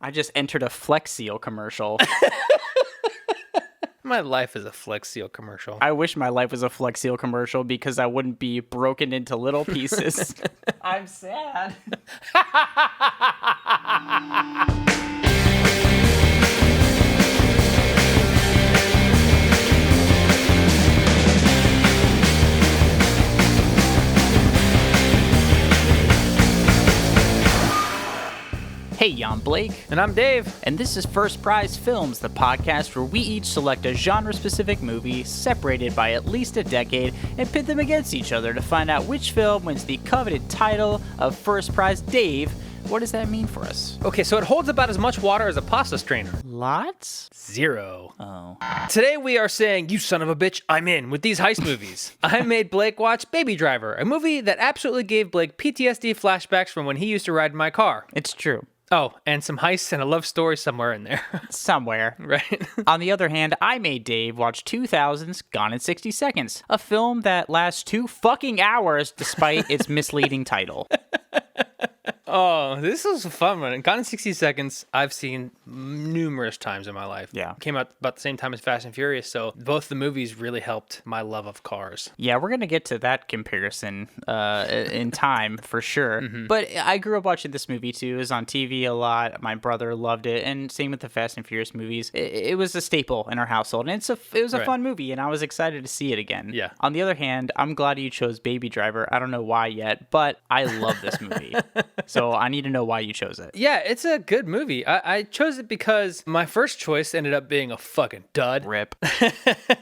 I just entered a Flex Seal commercial. My life is a Flex Seal commercial. I wish my life was a Flex Seal commercial because I wouldn't be broken into little pieces. I'm sad. Hey, I'm Blake. And I'm Dave. And this is First Prize Films, the podcast where we each select a genre-specific movie separated by at least a decade and pit them against each other to find out which film wins the coveted title of First Prize. Dave, what does that mean for us? Okay, so it holds about as much water as a pasta strainer. Lots? 0. Oh. Today we are saying, you son of a bitch, I'm in with these heist movies. I made Blake watch Baby Driver, a movie that absolutely gave Blake PTSD flashbacks from when he used to ride in my car. It's true. Oh, and some heists and a love story somewhere in there. Somewhere. Right. On the other hand, I made Dave watch 2000's Gone in 60 Seconds, a film that lasts 2 fucking hours despite its misleading title. Oh, this was a fun one. Gone in 60 Seconds, I've seen numerous times in my life. Yeah. It came out about the same time as Fast and Furious, so both the movies really helped my love of cars. Yeah, we're going to get to that comparison in time for sure. Mm-hmm. But I grew up watching this movie too. It was on TV a lot. My brother loved it. And same with the Fast and Furious movies. It was a staple in our household. And it was a fun movie, and I was excited to see it again. Yeah. On the other hand, I'm glad you chose Baby Driver. I don't know why yet, but I love this movie. So I need to know why you chose it. Yeah, it's a good movie. I chose it because my first choice ended up being a fucking dud. Rip.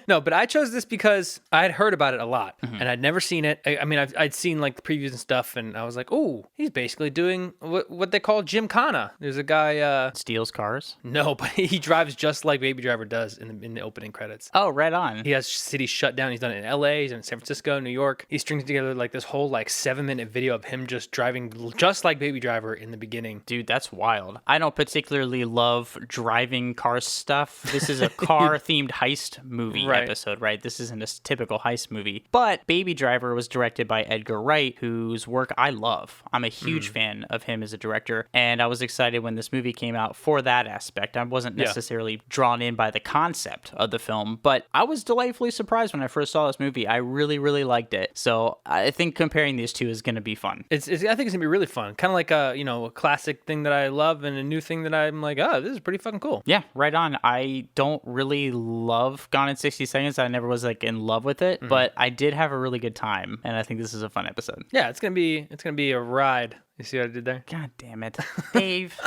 No, but I chose this because I had heard about it a lot, and I'd never seen it. I mean, I'd seen like the previews and stuff, and I was like, oh, he's basically doing what they call Gymkhana. There's a guy... Steals cars? No, but he drives just like Baby Driver does in the opening credits. Oh, right on. He has cities shut down. He's done it in LA, he's done it in San Francisco, New York. He strings together like this whole like 7-minute video of him just driving just like Baby Driver in the beginning. Dude, that's wild. I don't particularly love driving car stuff. This is a car-themed heist movie episode, right? This isn't a typical heist movie. But Baby Driver was directed by Edgar Wright, whose work I love. I'm a huge fan of him as a director, and I was excited when this movie came out for that aspect. I wasn't necessarily drawn in by the concept of the film, but I was delightfully surprised when I first saw this movie. I really, really liked it. So I think comparing these two is going to be fun. I think it's going to be really fun. Kind of like a classic thing that I love and a new thing that I'm like, oh, this is pretty fucking cool. Yeah, right on. I don't really love Gone in 60 Seconds. I never was like in love with it, but I did have a really good time, and I think this is a fun episode. Yeah, it's gonna be a ride. You see what I did there? God damn it, Dave.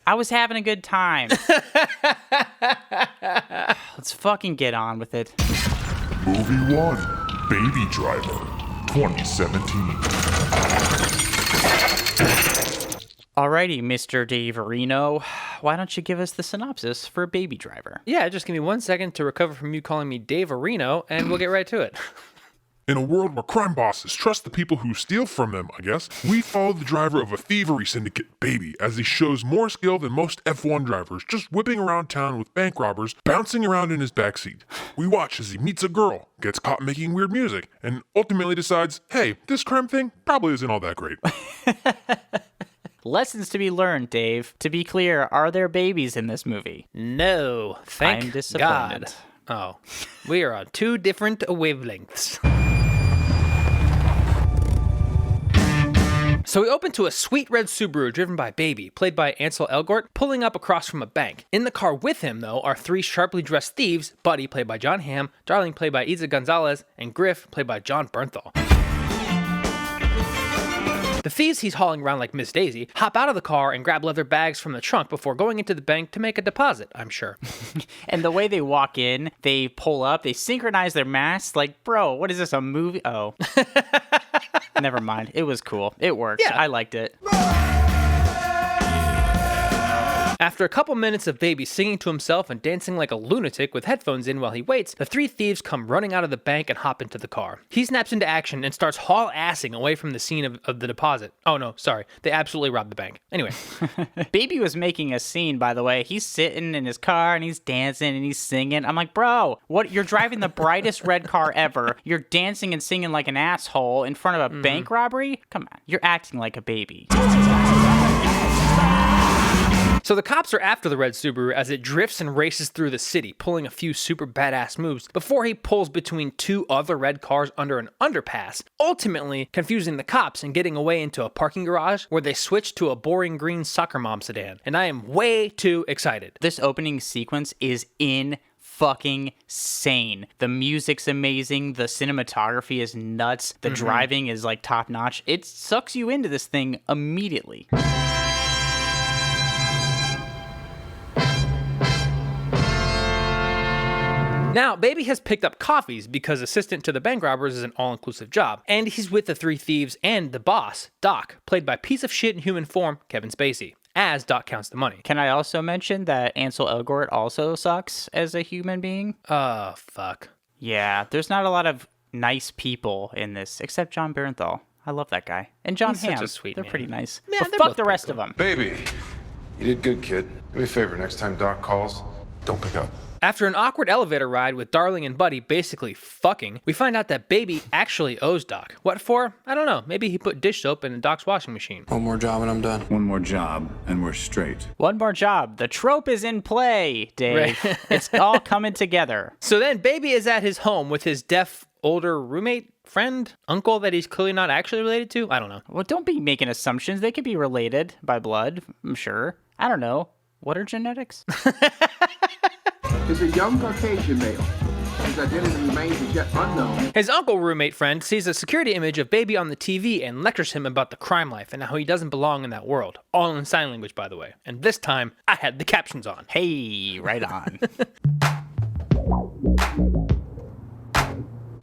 I was having a good time. Let's fucking get on with it. Movie 1, Baby Driver, 2017. Alrighty, Mr. Dave Reno, why don't you give us the synopsis for Baby Driver? Yeah, just give me 1 second to recover from you calling me Dave Areno, and we'll get right to it. In a world where crime bosses trust the people who steal from them, I guess, we follow the driver of a thievery syndicate, Baby, as he shows more skill than most F1 drivers, just whipping around town with bank robbers bouncing around in his backseat. We watch as he meets a girl, gets caught making weird music, and ultimately decides, hey, this crime thing probably isn't all that great. Lessons to be learned, Dave. To be clear, are there babies in this movie? No, thank I'm disappointed. God. Oh, we are on 2 different wavelengths. So we open to a sweet red Subaru driven by Baby, played by Ansel Elgort, pulling up across from a bank. In the car with him, though, are 3 sharply dressed thieves, Buddy, played by John Hamm, Darling, played by Isa Gonzalez, and Griff, played by John Bernthal. The thieves he's hauling around like Miss Daisy hop out of the car and grab leather bags from the trunk before going into the bank to make a deposit, I'm sure. And the way they walk in, they pull up, they synchronize their masks. Like, bro, what is this, a movie? Oh. Never mind. It was cool. It worked. Yeah. I liked it. After a couple minutes of Baby singing to himself and dancing like a lunatic with headphones in while he waits, the 3 thieves come running out of the bank and hop into the car. He snaps into action and starts haul-assing away from the scene of the deposit. Oh no, sorry. They absolutely robbed the bank. Anyway. Baby was making a scene, by the way. He's sitting in his car and he's dancing and he's singing. I'm like, bro, what? You're driving the brightest red car ever. You're dancing and singing like an asshole in front of a bank robbery? Come on. You're acting like a baby. So the cops are after the red Subaru as it drifts and races through the city, pulling a few super badass moves before he pulls between two other red cars under an underpass, ultimately confusing the cops and getting away into a parking garage where they switch to a boring green soccer mom sedan. And I am way too excited. This opening sequence is fucking sane. The music's amazing, the cinematography is nuts, the driving is like top notch. It sucks you into this thing immediately. Now, Baby has picked up coffees because assistant to the bank robbers is an all-inclusive job, and he's with the three thieves and the boss, Doc, played by piece of shit in human form, Kevin Spacey, as Doc counts the money. Can I also mention that Ansel Elgort also sucks as a human being? Oh, fuck. Yeah, there's not a lot of nice people in this, except John Bernthal. I love that guy. And John He's Hamm. such a sweet They're man. pretty nice. Yeah, But they're fuck both the pretty rest cool. of them. Baby, you did good, kid. Do me a favor, next time Doc calls, don't pick up. After an awkward elevator ride with Darling and Buddy basically fucking, we find out that Baby actually owes Doc. What for? I don't know. Maybe he put dish soap in Doc's washing machine. One more job and I'm done. One more job, and we're straight. One more job. The trope is in play, Dave. Right. It's all coming together. So then Baby is at his home with his deaf older roommate, friend, uncle that he's clearly not actually related to. I don't know. Well, don't be making assumptions. They could be related by blood, I'm sure. I don't know. What are genetics? Is a young Caucasian male whose identity remains as yet unknown. His uncle roommate friend sees a security image of Baby on the TV and lectures him about the crime life and how he doesn't belong in that world. All in sign language, by the way. And this time, I had the captions on. Hey, right on.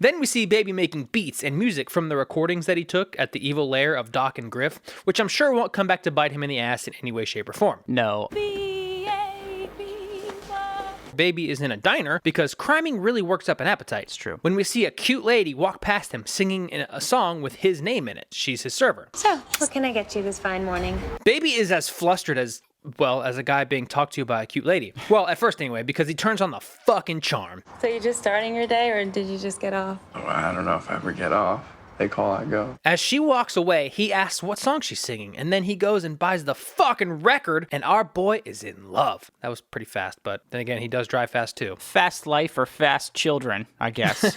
Then we see Baby making beats and music from the recordings that he took at the evil lair of Doc and Griff, which I'm sure won't come back to bite him in the ass in any way, shape, or form. No. Baby is in a diner because criming really works up an appetite. It's true. When we see a cute lady walk past him singing a song with his name in it, she's his server. So, what can I get you this fine morning? Baby is as flustered as a guy being talked to by a cute lady. Well, at first anyway, because he turns on the fucking charm. So you're just starting your day, or did you just get off? Oh, I don't know if I ever get off. They call, I go. As she walks away, he asks what song she's singing, and then he goes and buys the fucking record, and our boy is in love. That was pretty fast, but then again, he does drive fast too. Fast life or fast children, I guess.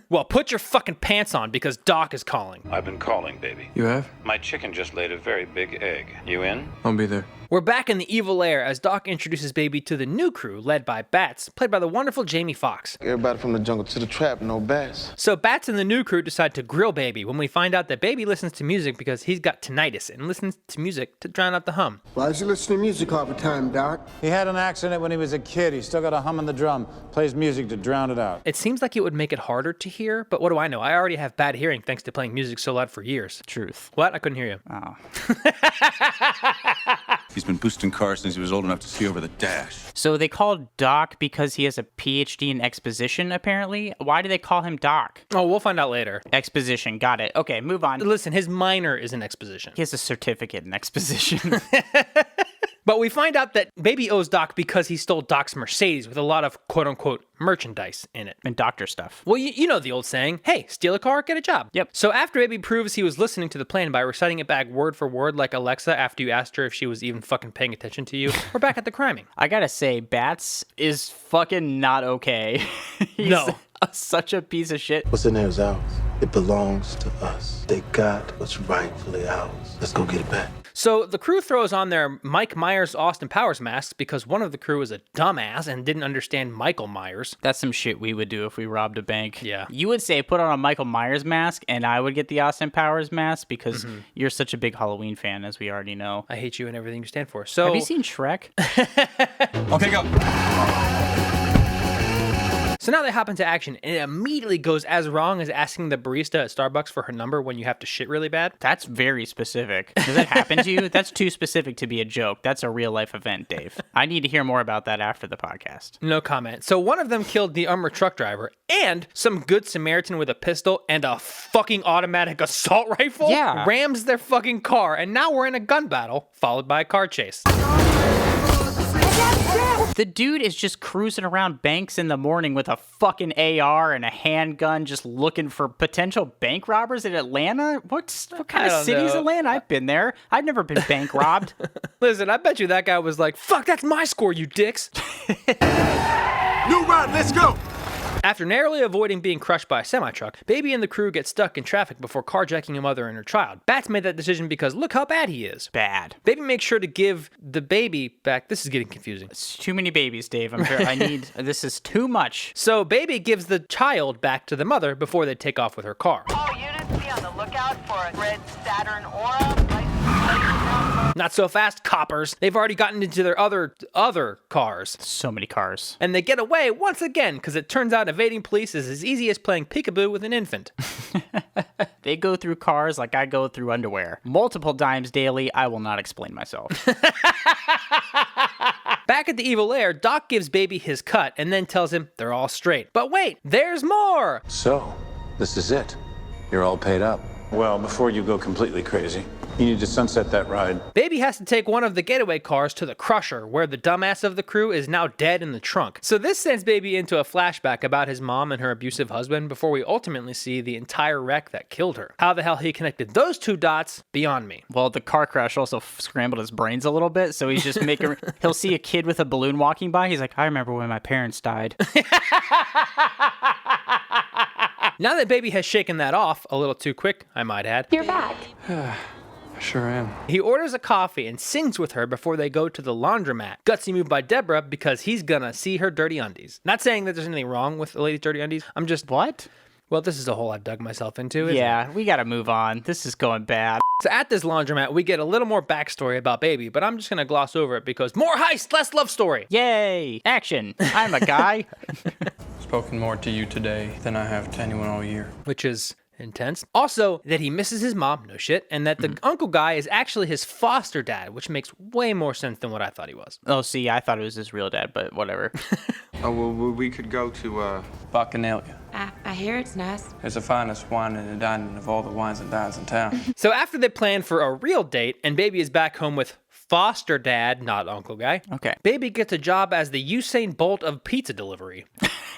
Well, put your fucking pants on because Doc is calling. I've been calling, baby. You have? My chicken just laid a very big egg. You in? I'll be there. We're back in the evil lair as Doc introduces Baby to the new crew led by Bats, played by the wonderful Jamie Foxx. Everybody from the jungle to the trap, no bats. So Bats and the new crew decide to grill Baby when we find out that Baby listens to music because he's got tinnitus and listens to music to drown out the hum. Why is you listening to music all the time, Doc? He had an accident when he was a kid. He's still got a hum on the drum. Plays music to drown it out. It seems like it would make it harder to hear, but what do I know? I already have bad hearing thanks to playing music so loud for years. Truth. What? I couldn't hear you. Oh. He's been boosting cars since he was old enough to see over the dash. So they call Doc because he has a PhD in exposition, apparently? Why do they call him Doc? Oh, we'll find out later. Exposition, got it. Okay, move on. Listen, his minor is in exposition. He has a certificate in exposition. But we find out that Baby owes Doc because he stole Doc's Mercedes with a lot of quote-unquote merchandise in it. And doctor stuff. Well, you know the old saying, hey, steal a car, get a job. Yep. So after Baby proves he was listening to the plan by reciting it back word for word like Alexa after you asked her if she was even fucking paying attention to you, we're back at the criming. I gotta say, Bats is fucking not okay. He's No. Such a piece of shit. What's in there is ours. It belongs to us. They got what's rightfully ours. Let's go get it back. So the crew throws on their Mike Myers Austin Powers masks because one of the crew is a dumbass and didn't understand Michael Myers. That's some shit we would do if we robbed a bank. Yeah. You would say put on a Michael Myers mask, and I would get the Austin Powers mask because you're such a big Halloween fan, as we already know. I hate you and everything you stand for. So Have you seen Shrek? Okay, go. So now they hop into action, and it immediately goes as wrong as asking the barista at Starbucks for her number when you have to shit really bad. That's very specific. Does that happen to you? That's too specific to be a joke. That's a real life event, Dave. I need to hear more about that after the podcast. No comment. So one of them killed the armored truck driver and some good Samaritan with a pistol and a fucking automatic assault rifle. Yeah. Rams their fucking car, and now we're in a gun battle, followed by a car chase. The dude is just cruising around banks in the morning with a fucking AR and a handgun, just looking for potential bank robbers in Atlanta. What kind of city is Atlanta? I've been there. I've never been bank robbed. Listen, I bet you that guy was like, fuck, that's my score, you dicks. New ride, let's go! After narrowly avoiding being crushed by a semi-truck, Baby and the crew get stuck in traffic before carjacking a mother and her child. Bats made that decision because look how bad he is. Bad. Baby makes sure to give the baby back. This is getting confusing. It's too many babies, Dave. I'm sure this is too much. So Baby gives the child back to the mother before they take off with her car. All units be on the lookout for a red Saturn Aura. Not so fast, coppers. They've already gotten into their other cars. So many cars. And they get away once again, because it turns out evading police is as easy as playing peekaboo with an infant. They go through cars like I go through underwear. Multiple times daily. I will not explain myself. Back at the evil lair, Doc gives Baby his cut and then tells him they're all straight. But wait, there's more! So, this is it. You're all paid up. Well, before you go completely crazy, you need to sunset that ride. Baby has to take one of the getaway cars to the Crusher, where the dumbass of the crew is now dead in the trunk. So this sends Baby into a flashback about his mom and her abusive husband before we ultimately see the entire wreck that killed her. How the hell he connected those two dots, beyond me. Well, the car crash also scrambled his brains a little bit, so he's just making... He'll see a kid with a balloon walking by, he's like, I remember when my parents died. Now that Baby has shaken that off, a little too quick, I might add. You're back. I sure am. He orders a coffee and sings with her before they go to the laundromat. Gutsy move by Deborah because he's gonna see her dirty undies. Not saying that there's anything wrong with the lady's dirty undies. I'm just... What? Well, this is a hole I've dug myself into, isn't it? We gotta move on. This is going bad. So at this laundromat, we get a little more backstory about Baby, but I'm just gonna gloss over it because more heist, less love story. Yay! Action! I'm a guy. Spoken more to you today than I have to anyone all year. Which is intense. Also, that he misses his mom, no shit, and that the uncle guy is actually his foster dad, which makes way more sense than what I thought he was. Oh, see, I thought it was his real dad, but whatever. Oh, well, we could go to, Bacchanalia. I hear it's nice. It's the finest wine and dining of all the wines and dines in town. So after they plan for a real date, and Baby is back home with foster dad, not uncle guy. Okay. Baby gets a job as the Usain Bolt of pizza delivery.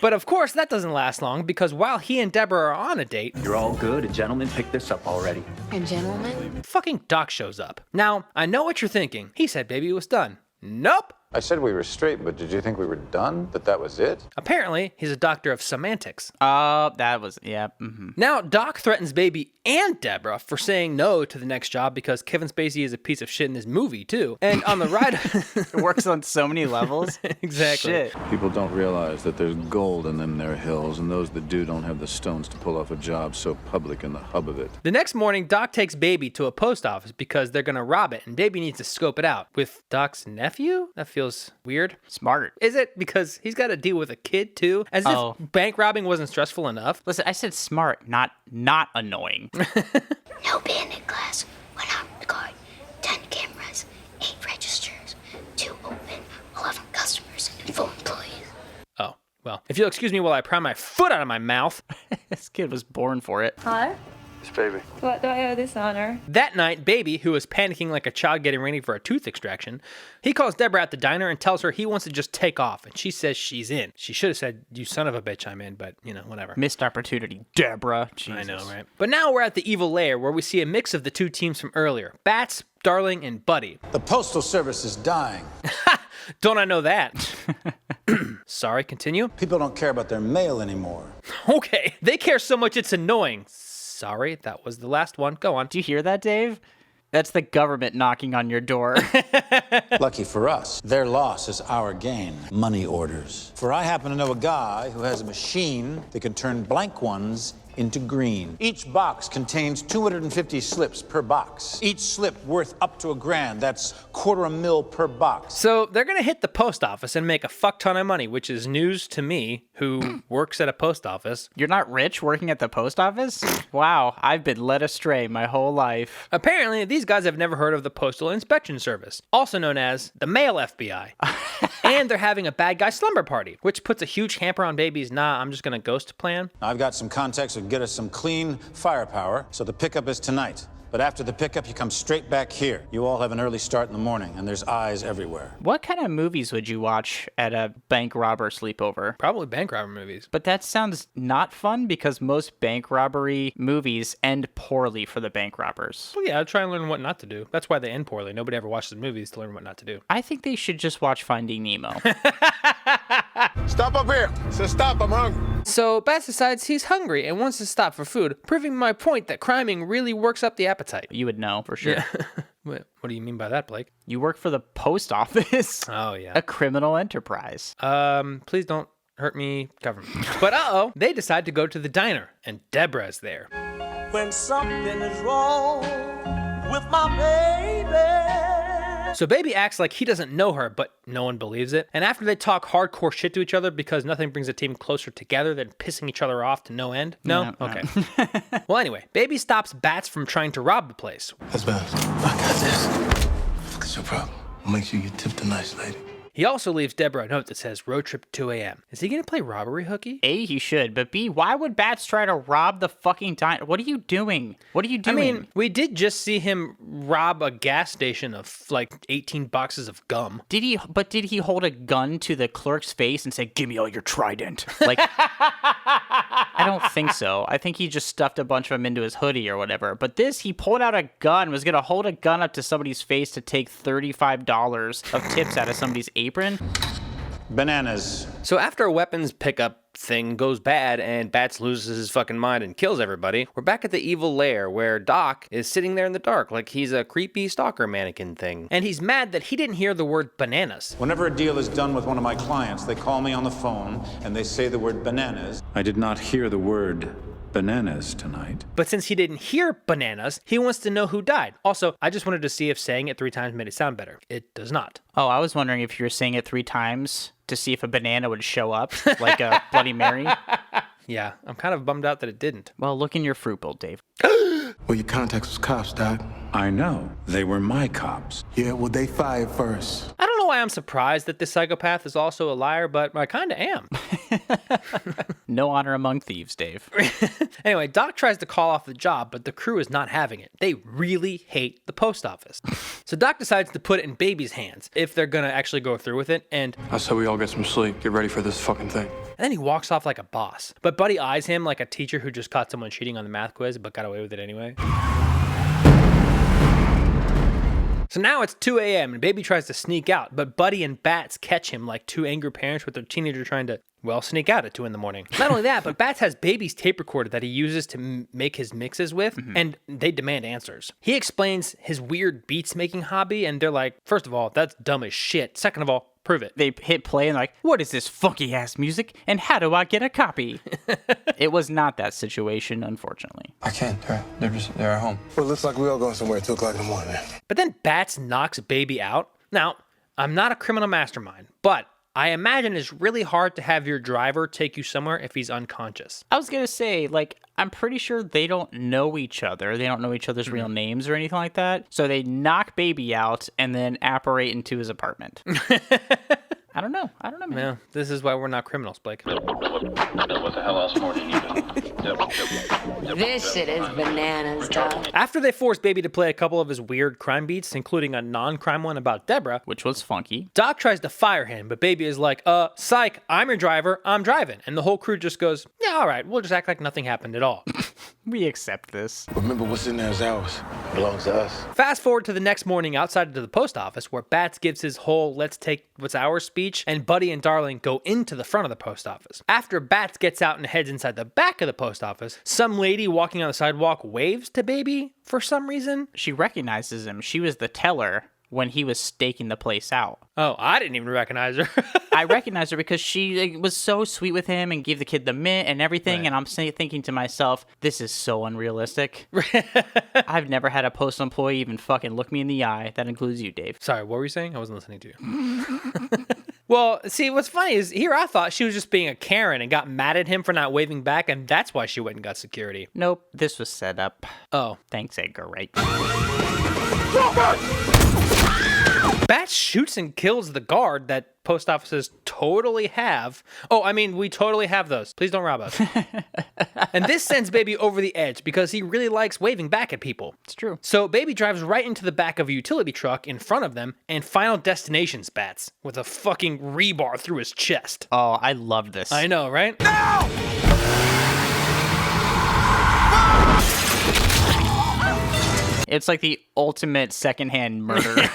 But of course, that doesn't last long because while he and Deborah are on a date... You're all good. A gentleman picked this up already. A gentleman? Fucking Doc shows up. Now, I know what you're thinking. He said Baby was done. Nope. I said we were straight, but did you think we were done? That was it? Apparently, he's a doctor of semantics. That was, yeah. Mm-hmm. Now, Doc threatens Baby and Deborah for saying no to the next job because Kevin Spacey is a piece of shit in this movie, too. And on the ride... It works on so many levels. Exactly. Shit. People don't realize that there's gold in them there hills, and those that do don't have the stones to pull off a job so public in the hub of it. The next morning, Doc takes Baby to a post office because they're gonna rob it, and Baby needs to scope it out. With Doc's nephew? That feels weird. Smart. Is it? Because he's got to deal with a kid, too? As if bank robbing wasn't stressful enough. Listen, I said smart, not annoying. No bandit glass, 1 armed guard, 10 cameras, 8 registers, 2 open, 11 customers, and 4 employees. Oh, well, if you'll excuse me while I pry my foot out of my mouth. This kid was born for it. Hello? It's Baby. What do I owe this honor? That night, Baby, who is panicking like a child getting ready for a tooth extraction, he calls Deborah at the diner and tells her he wants to just take off, and she says she's in. She should have said, you son of a bitch, I'm in, but, whatever. Missed opportunity, Deborah. Jesus. I know, right? But now we're at the evil lair where we see a mix of the two teams from earlier. Bats, Darling, and Buddy. The Postal Service is dying. Don't I know that? Sorry, continue. People don't care about their mail anymore. Okay, they care so much it's annoying. Sorry, that was the last one. Go on. Do you hear that, Dave? That's the government knocking on your door. Lucky for us, their loss is our gain. Money orders. For I happen to know a guy who has a machine that can turn blank ones into green. Each box contains 250 slips per box. Each slip worth up to $1,000. That's $250,000 per box. So they're gonna hit the post office and make a fuck ton of money, which is news to me, who works at a post office. You're not rich working at the post office? Wow, I've been led astray my whole life. Apparently, these guys have never heard of the Postal Inspection Service, also known as the Mail FBI. And they're having a bad guy slumber party, which puts a huge hamper on Baby's I'm just gonna ghost plan. I've got some contacts that get us some clean firepower, so the pickup is tonight. But after the pickup, you come straight back here. You all have an early start in the morning, and there's eyes everywhere. What kind of movies would you watch at a bank robber sleepover? Probably bank robber movies. But that sounds not fun because most bank robbery movies end poorly for the bank robbers. Well, yeah, I'll try and learn what not to do. That's why they end poorly. Nobody ever watches movies to learn what not to do. I think they should just watch Finding Nemo. Stop up here. Say stop, I'm hungry. So Bats decides he's hungry and wants to stop for food, proving my point that criming really works up the appetite. You would know for sure. Yeah. What do you mean by that, Blake? You work for the post office. Oh, yeah. A criminal enterprise. Please don't hurt me, government. But they decide to go to the diner, and Deborah's there. When something is wrong with my baby. So Baby acts like he doesn't know her, but no one believes it. And after they talk hardcore shit to each other because nothing brings a team closer together than pissing each other off to no end. No? Okay. Well, anyway, Baby stops Bats from trying to rob the place. That's bad. I got this. What's your problem? Make sure you tip the nice lady. He also leaves Deborah a note that says, road trip 2 a.m. Is he going to play robbery hooky? A, he should, but B, why would Bats try to rob the fucking diner? What are you doing? What are you doing? I mean, we did just see him rob a gas station of like 18 boxes of gum. Did he hold a gun to the clerk's face and say, give me all your Trident? Like, I don't think so. I think he just stuffed a bunch of them into his hoodie or whatever. But this, he pulled out a gun, was going to hold a gun up to somebody's face to take $35 of tips out of somebody's apron. Bananas. So after a weapons pickup thing goes bad and Bats loses his fucking mind and kills everybody, we're back at the evil lair where Doc is sitting there in the dark like he's a creepy stalker mannequin thing. And he's mad that he didn't hear the word bananas. Whenever a deal is done with one of my clients, they call me on the phone and they say the word bananas. I did not hear the word bananas tonight. But since he didn't hear bananas, he wants to know who died. Also, I just wanted to see if saying it 3 times made it sound better. It does not. Oh, I was wondering if you were saying it 3 times to see if a banana would show up, like a Bloody Mary. Yeah, I'm kind of bummed out that it didn't. Well, look in your fruit bowl, Dave. Well, your contacts was cops, Doc. I know. They were my cops. Yeah, well, they fired first. I don't know why I'm surprised that this psychopath is also a liar, but I kind of am. No honor among thieves, Dave. Anyway, Doc tries to call off the job, but the crew is not having it. They really hate the post office. So Doc decides to put it in Baby's hands if they're gonna actually go through with it, and I said we all get some sleep. Get ready for this fucking thing. and then he walks off like a boss. But Buddy eyes him like a teacher who just caught someone cheating on the math quiz but got away with it anyway. So now it's 2 a.m. and Baby tries to sneak out, but Buddy and Bats catch him like two angry parents with their teenager trying to, well, sneak out at 2 a.m. Not only that, but Bats has Baby's tape recorder that he uses to make his mixes with, and they demand answers. He explains his weird beats making hobby, and they're like, first of all, that's dumb as shit. Second of all, prove it. They hit play and like, what is this funky ass music? And how do I get a copy? It was not that situation, unfortunately. I can't. They're at home. Well, it looks like we all going somewhere at 2 o'clock in the morning. But then Bats knocks Baby out. Now, I'm not a criminal mastermind, but I imagine it's really hard to have your driver take you somewhere if he's unconscious. I was gonna say, like, I'm pretty sure they don't know each other. They don't know each other's real names or anything like that. So they knock Baby out and then apparate into his apartment. I don't know, man. Yeah, this is why we're not criminals, Blake. What the hell else more do you need? This shit is bananas, dog. After they force Baby to play a couple of his weird crime beats, including a non-crime one about Deborah, which was funky, Doc tries to fire him, but Baby is like, psych, I'm your driver, I'm driving. And the whole crew just goes, yeah, all right, we'll just act like nothing happened at all. We accept this. Remember, what's in there is ours. It belongs to us. Fast forward to the next morning outside of the post office where Bats gives his whole let's take what's ours speech, and Buddy and Darling go into the front of the post office. After Bats gets out and heads inside the back of the post office, some lady walking on the sidewalk waves to Baby for some reason. She recognizes him. She was the teller when he was staking the place out. Oh, I didn't even recognize her. I recognized her because she was so sweet with him and gave the kid the mint and everything. Right. And I'm thinking to myself, this is so unrealistic. I've never had a postal employee even fucking look me in the eye. That includes you, Dave. Sorry, what were you saying? I wasn't listening to you. Well, see, what's funny is here I thought she was just being a Karen and got mad at him for not waving back, and that's why she went and got security. Nope, this was set up. Oh. Thanks, Edgar Wright. Bat shoots and kills the guard that post offices totally have. Oh, I mean, we totally have those. Please don't rob us. And this sends Baby over the edge because he really likes waving back at people. It's true. So Baby drives right into the back of a utility truck in front of them and Final Destinations Bats with a fucking rebar through his chest. Oh, I love this. I know, right? No! It's like the ultimate secondhand murder.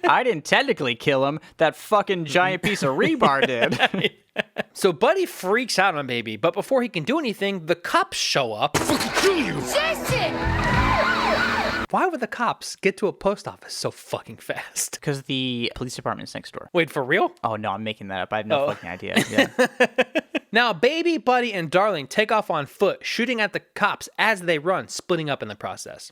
I didn't technically kill him. That fucking giant piece of rebar did. So Buddy freaks out on Baby, but before he can do anything, the cops show up. Jason! Why would the cops get to a post office so fucking fast? Because the police department's next door. Wait, for real? Oh, no, I'm making that up. I have no fucking idea. Yeah. Now, Baby, Buddy, and Darling take off on foot, shooting at the cops as they run, splitting up in the process.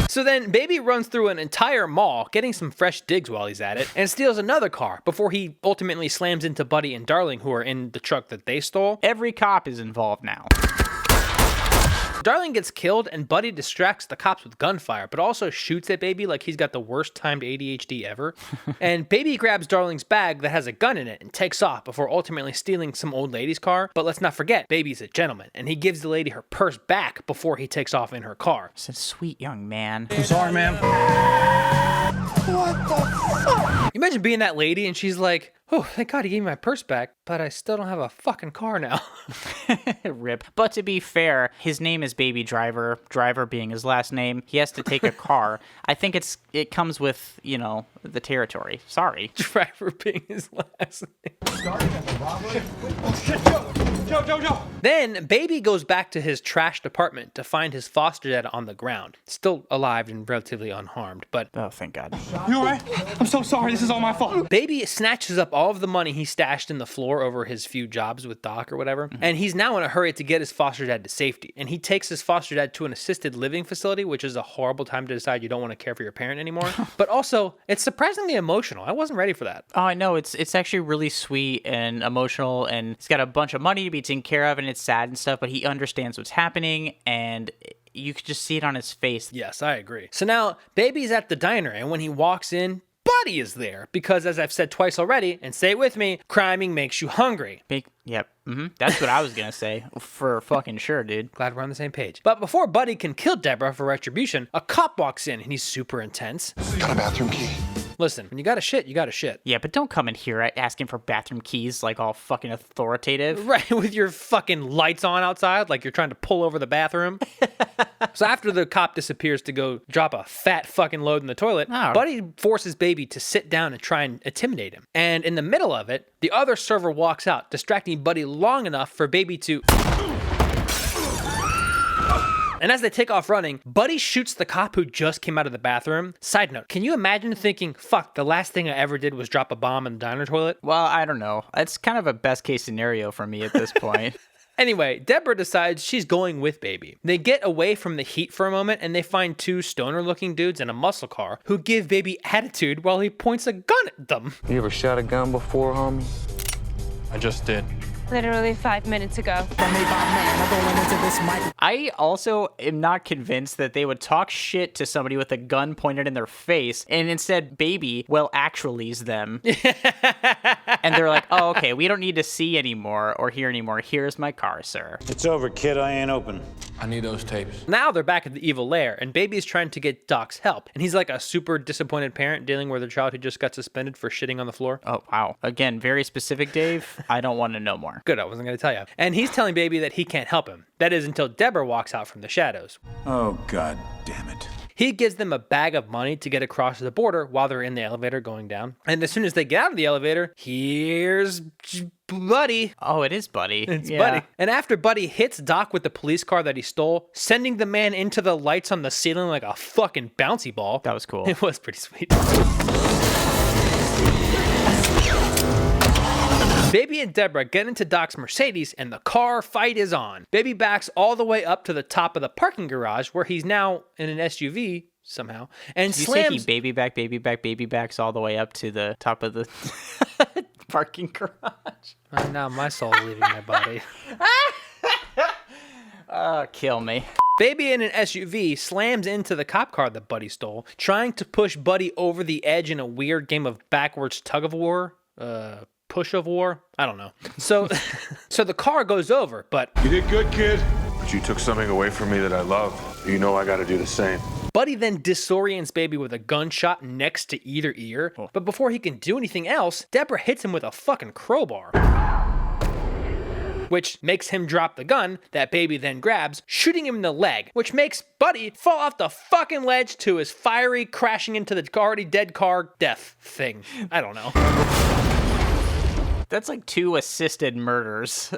So then, Baby runs through an entire mall, getting some fresh digs while he's at it, and steals another car before he ultimately slams into Buddy and Darling, who are in the truck that they stole. Every cop is involved now. Darling gets killed, and Buddy distracts the cops with gunfire, but also shoots at Baby like he's got the worst timed ADHD ever. And Baby grabs Darling's bag that has a gun in it and takes off before ultimately stealing some old lady's car. But let's not forget, Baby's a gentleman, and he gives the lady her purse back before he takes off in her car. It's a sweet young man. I'm sorry, ma'am. What the fuck? You imagine being that lady, and she's like, oh, thank God he gave me my purse back, but I still don't have a fucking car now. Rip. But to be fair, his name is Baby Driver, Driver being his last name. He has to take a car. I think it comes with, you know, the territory. Sorry. Driver being his last name. Joe. Then Baby goes back to his trashed apartment to find his foster dad on the ground, still alive and relatively unharmed, but... Oh, thank God. You all right? I'm so sorry. This is all my fault. Baby snatches up all of the money he stashed in the floor over his few jobs with Doc or whatever, and he's now in a hurry to get his foster dad to safety. And he takes his foster dad to an assisted living facility, which is a horrible time to decide you don't want to care for your parent anymore. But also, it's surprisingly emotional. I wasn't ready for that. Oh, I know. It's actually really sweet and emotional, and he's got a bunch of money to be taken care of, and it's sad and stuff, but he understands what's happening, and you could just see it on his face. Yes, I agree. So now, Baby's at the diner, and when he walks in, Buddy is there, because as I've said twice already, and say it with me, criming makes you hungry. Yep. That's what I was going to say. For fucking sure, dude. Glad we're on the same page. But before Buddy can kill Deborah for retribution, a cop walks in, and he's super intense. Got a bathroom key? Listen, when you gotta shit, you gotta shit. Yeah, but don't come in here asking for bathroom keys like all fucking authoritative. Right, with your fucking lights on outside like you're trying to pull over the bathroom. So after the cop disappears to go drop a fat fucking load in the toilet, Buddy forces Baby to sit down and try and intimidate him. And in the middle of it, the other server walks out, distracting Buddy long enough for Baby to... And as they take off running, Buddy shoots the cop who just came out of the bathroom. Side note, can you imagine thinking, fuck, the last thing I ever did was drop a bomb in the diner toilet? Well, I don't know. It's kind of a best case scenario for me at this point. Anyway, Deborah decides she's going with Baby. They get away from the heat for a moment, and they find two stoner-looking dudes in a muscle car who give Baby attitude while he points a gun at them. You ever shot a gun before, homie? I just did. Literally 5 minutes ago. I also am not convinced that they would talk shit to somebody with a gun pointed in their face, and instead Baby, well, actuallys them. And they're like, oh, okay, we don't need to see anymore or hear anymore. Here's my car, sir. It's over, kid. I ain't open. I need those tapes. Now they're back at the evil lair, and Baby's trying to get Doc's help. And he's like a super disappointed parent dealing with a child who just got suspended for shitting on the floor. Oh, wow. Again, very specific, Dave. I don't want to know more. Good, I wasn't going to tell you. And he's telling Baby that he can't help him. That is until Deborah walks out from the shadows. Oh, God damn it. He gives them a bag of money to get across the border while they're in the elevator going down. And as soon as they get out of the elevator, here's Buddy. Oh, it is Buddy. It's Buddy. And after Buddy hits Doc with the police car that he stole, sending the man into the lights on the ceiling like a fucking bouncy ball. That was cool. It was pretty sweet. Baby and Deborah get into Doc's Mercedes, and the car fight is on. Baby backs all the way up to the top of the parking garage, where he's now in an SUV somehow, and slams... You say he baby backs all the way up to the top of the parking garage. Now my soul's leaving my body. Kill me. Baby in an SUV slams into the cop car that Buddy stole, trying to push Buddy over the edge in a weird game of backwards tug of war. Push of war? I don't know. So the car goes over, but... You did good, kid. But you took something away from me that I love. You know I gotta do the same. Buddy then disorients Baby with a gunshot next to either ear, but before he can do anything else, Deborah hits him with a fucking crowbar, which makes him drop the gun that Baby then grabs, shooting him in the leg, which makes Buddy fall off the fucking ledge to his fiery crashing into the already dead car death thing. I don't know. That's like 2 assisted murders.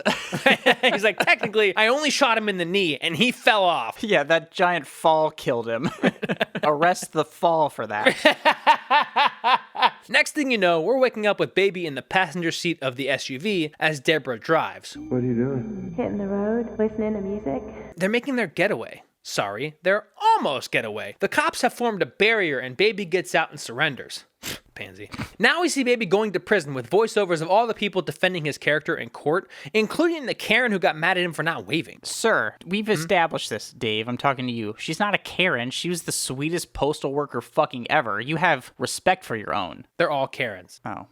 He's like, technically, I only shot him in the knee and he fell off. Yeah, that giant fall killed him. Arrest the fall for that. Next thing you know, we're waking up with Baby in the passenger seat of the SUV as Deborah drives. What are you doing? Hitting the road, listening to music. They're making their getaway. Sorry, their almost getaway. The cops have formed a barrier and Baby gets out and surrenders. Pansy. Now we see Baby going to prison with voiceovers of all the people defending his character in court, including the Karen who got mad at him for not waving. Sir, we've established this, Dave. I'm talking to you. She's not a Karen. She was the sweetest postal worker fucking ever. You have respect for your own. They're all Karens. Oh.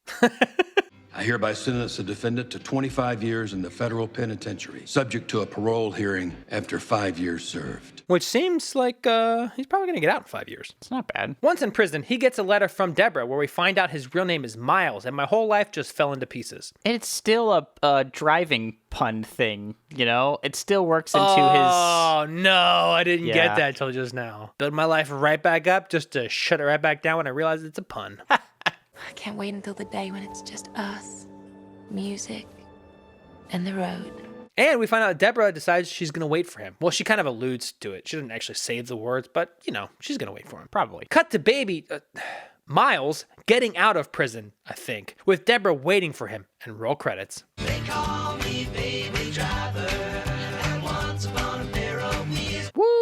I hereby sentence the defendant to 25 years in the federal penitentiary, subject to a parole hearing after 5 years served. Which seems like he's probably going to get out in 5 years. It's not bad. Once in prison, he gets a letter from Deborah where we find out his real name is Miles, and my whole life just fell into pieces. It's still a driving pun thing, you know? It still works into his... Oh, no, I didn't get that till just now. Build my life right back up just to shut it right back down when I realize it's a pun. I can't wait until the day when it's just us, music, and the road. And we find out Deborah decides she's going to wait for him. Well, she kind of alludes to it. She doesn't actually say the words, but, you know, she's going to wait for him. Probably. Cut to Baby, Miles, getting out of prison, I think, with Deborah waiting for him, and roll credits. They call me Baby Driver, and once upon a pair of wheels. Woo!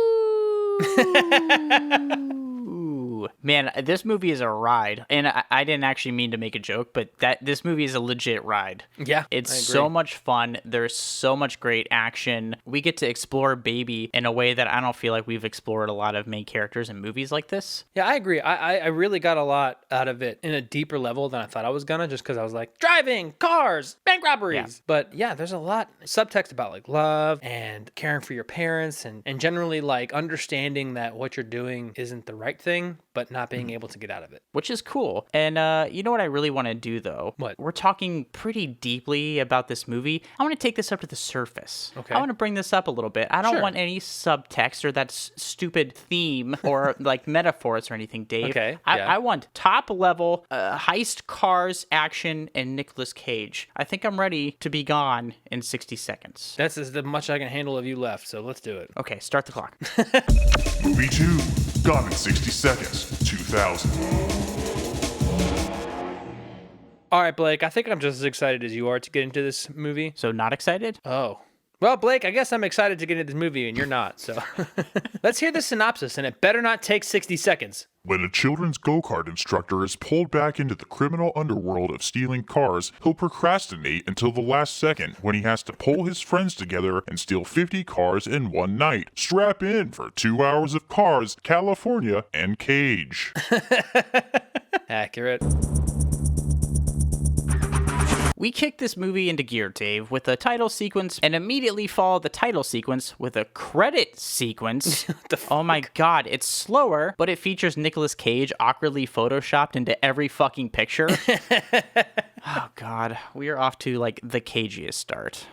Man, this movie is a ride. And I didn't actually mean to make a joke, but this movie is a legit ride. Yeah, it's so much fun. There's so much great action. We get to explore Baby in a way that I don't feel like we've explored a lot of main characters in movies like this. Yeah, I agree. I really got a lot out of it in a deeper level than I thought I was gonna, just because I was like, driving, cars, bank robberies. Yeah. But yeah, there's a lot subtext about like love and caring for your parents and generally like understanding that what you're doing isn't the right thing, but not being able to get out of it. Which is cool. And you know what I really want to do, though? What? We're talking pretty deeply about this movie. I want to take this up to the surface. Okay. I want to bring this up a little bit. I don't want any subtext or that stupid theme or like metaphors or anything, Dave. Okay. I want top level heist, cars, action, and Nicolas Cage. I think I'm ready to be gone in 60 seconds. That's as much I can handle of you left, so let's do it. Okay, start the clock. Movie 2, Gone in 60 Seconds, 2000. All right, Blake, I think I'm just as excited as you are to get into this movie. So not excited? Oh. Well, Blake, I guess I'm excited to get into this movie and you're not, so. Let's hear the synopsis, and it better not take 60 seconds. When a children's go-kart instructor is pulled back into the criminal underworld of stealing cars, he'll procrastinate until the last second when he has to pull his friends together and steal 50 cars in one night. Strap in for 2 hours of Cars, California, and Cage. Accurate. We kick this movie into gear, Dave, with a title sequence and immediately follow the title sequence with a credit sequence. Oh my god, it's slower, but it features Nicolas Cage awkwardly photoshopped into every fucking picture. Oh god, we are off to like the cagiest start.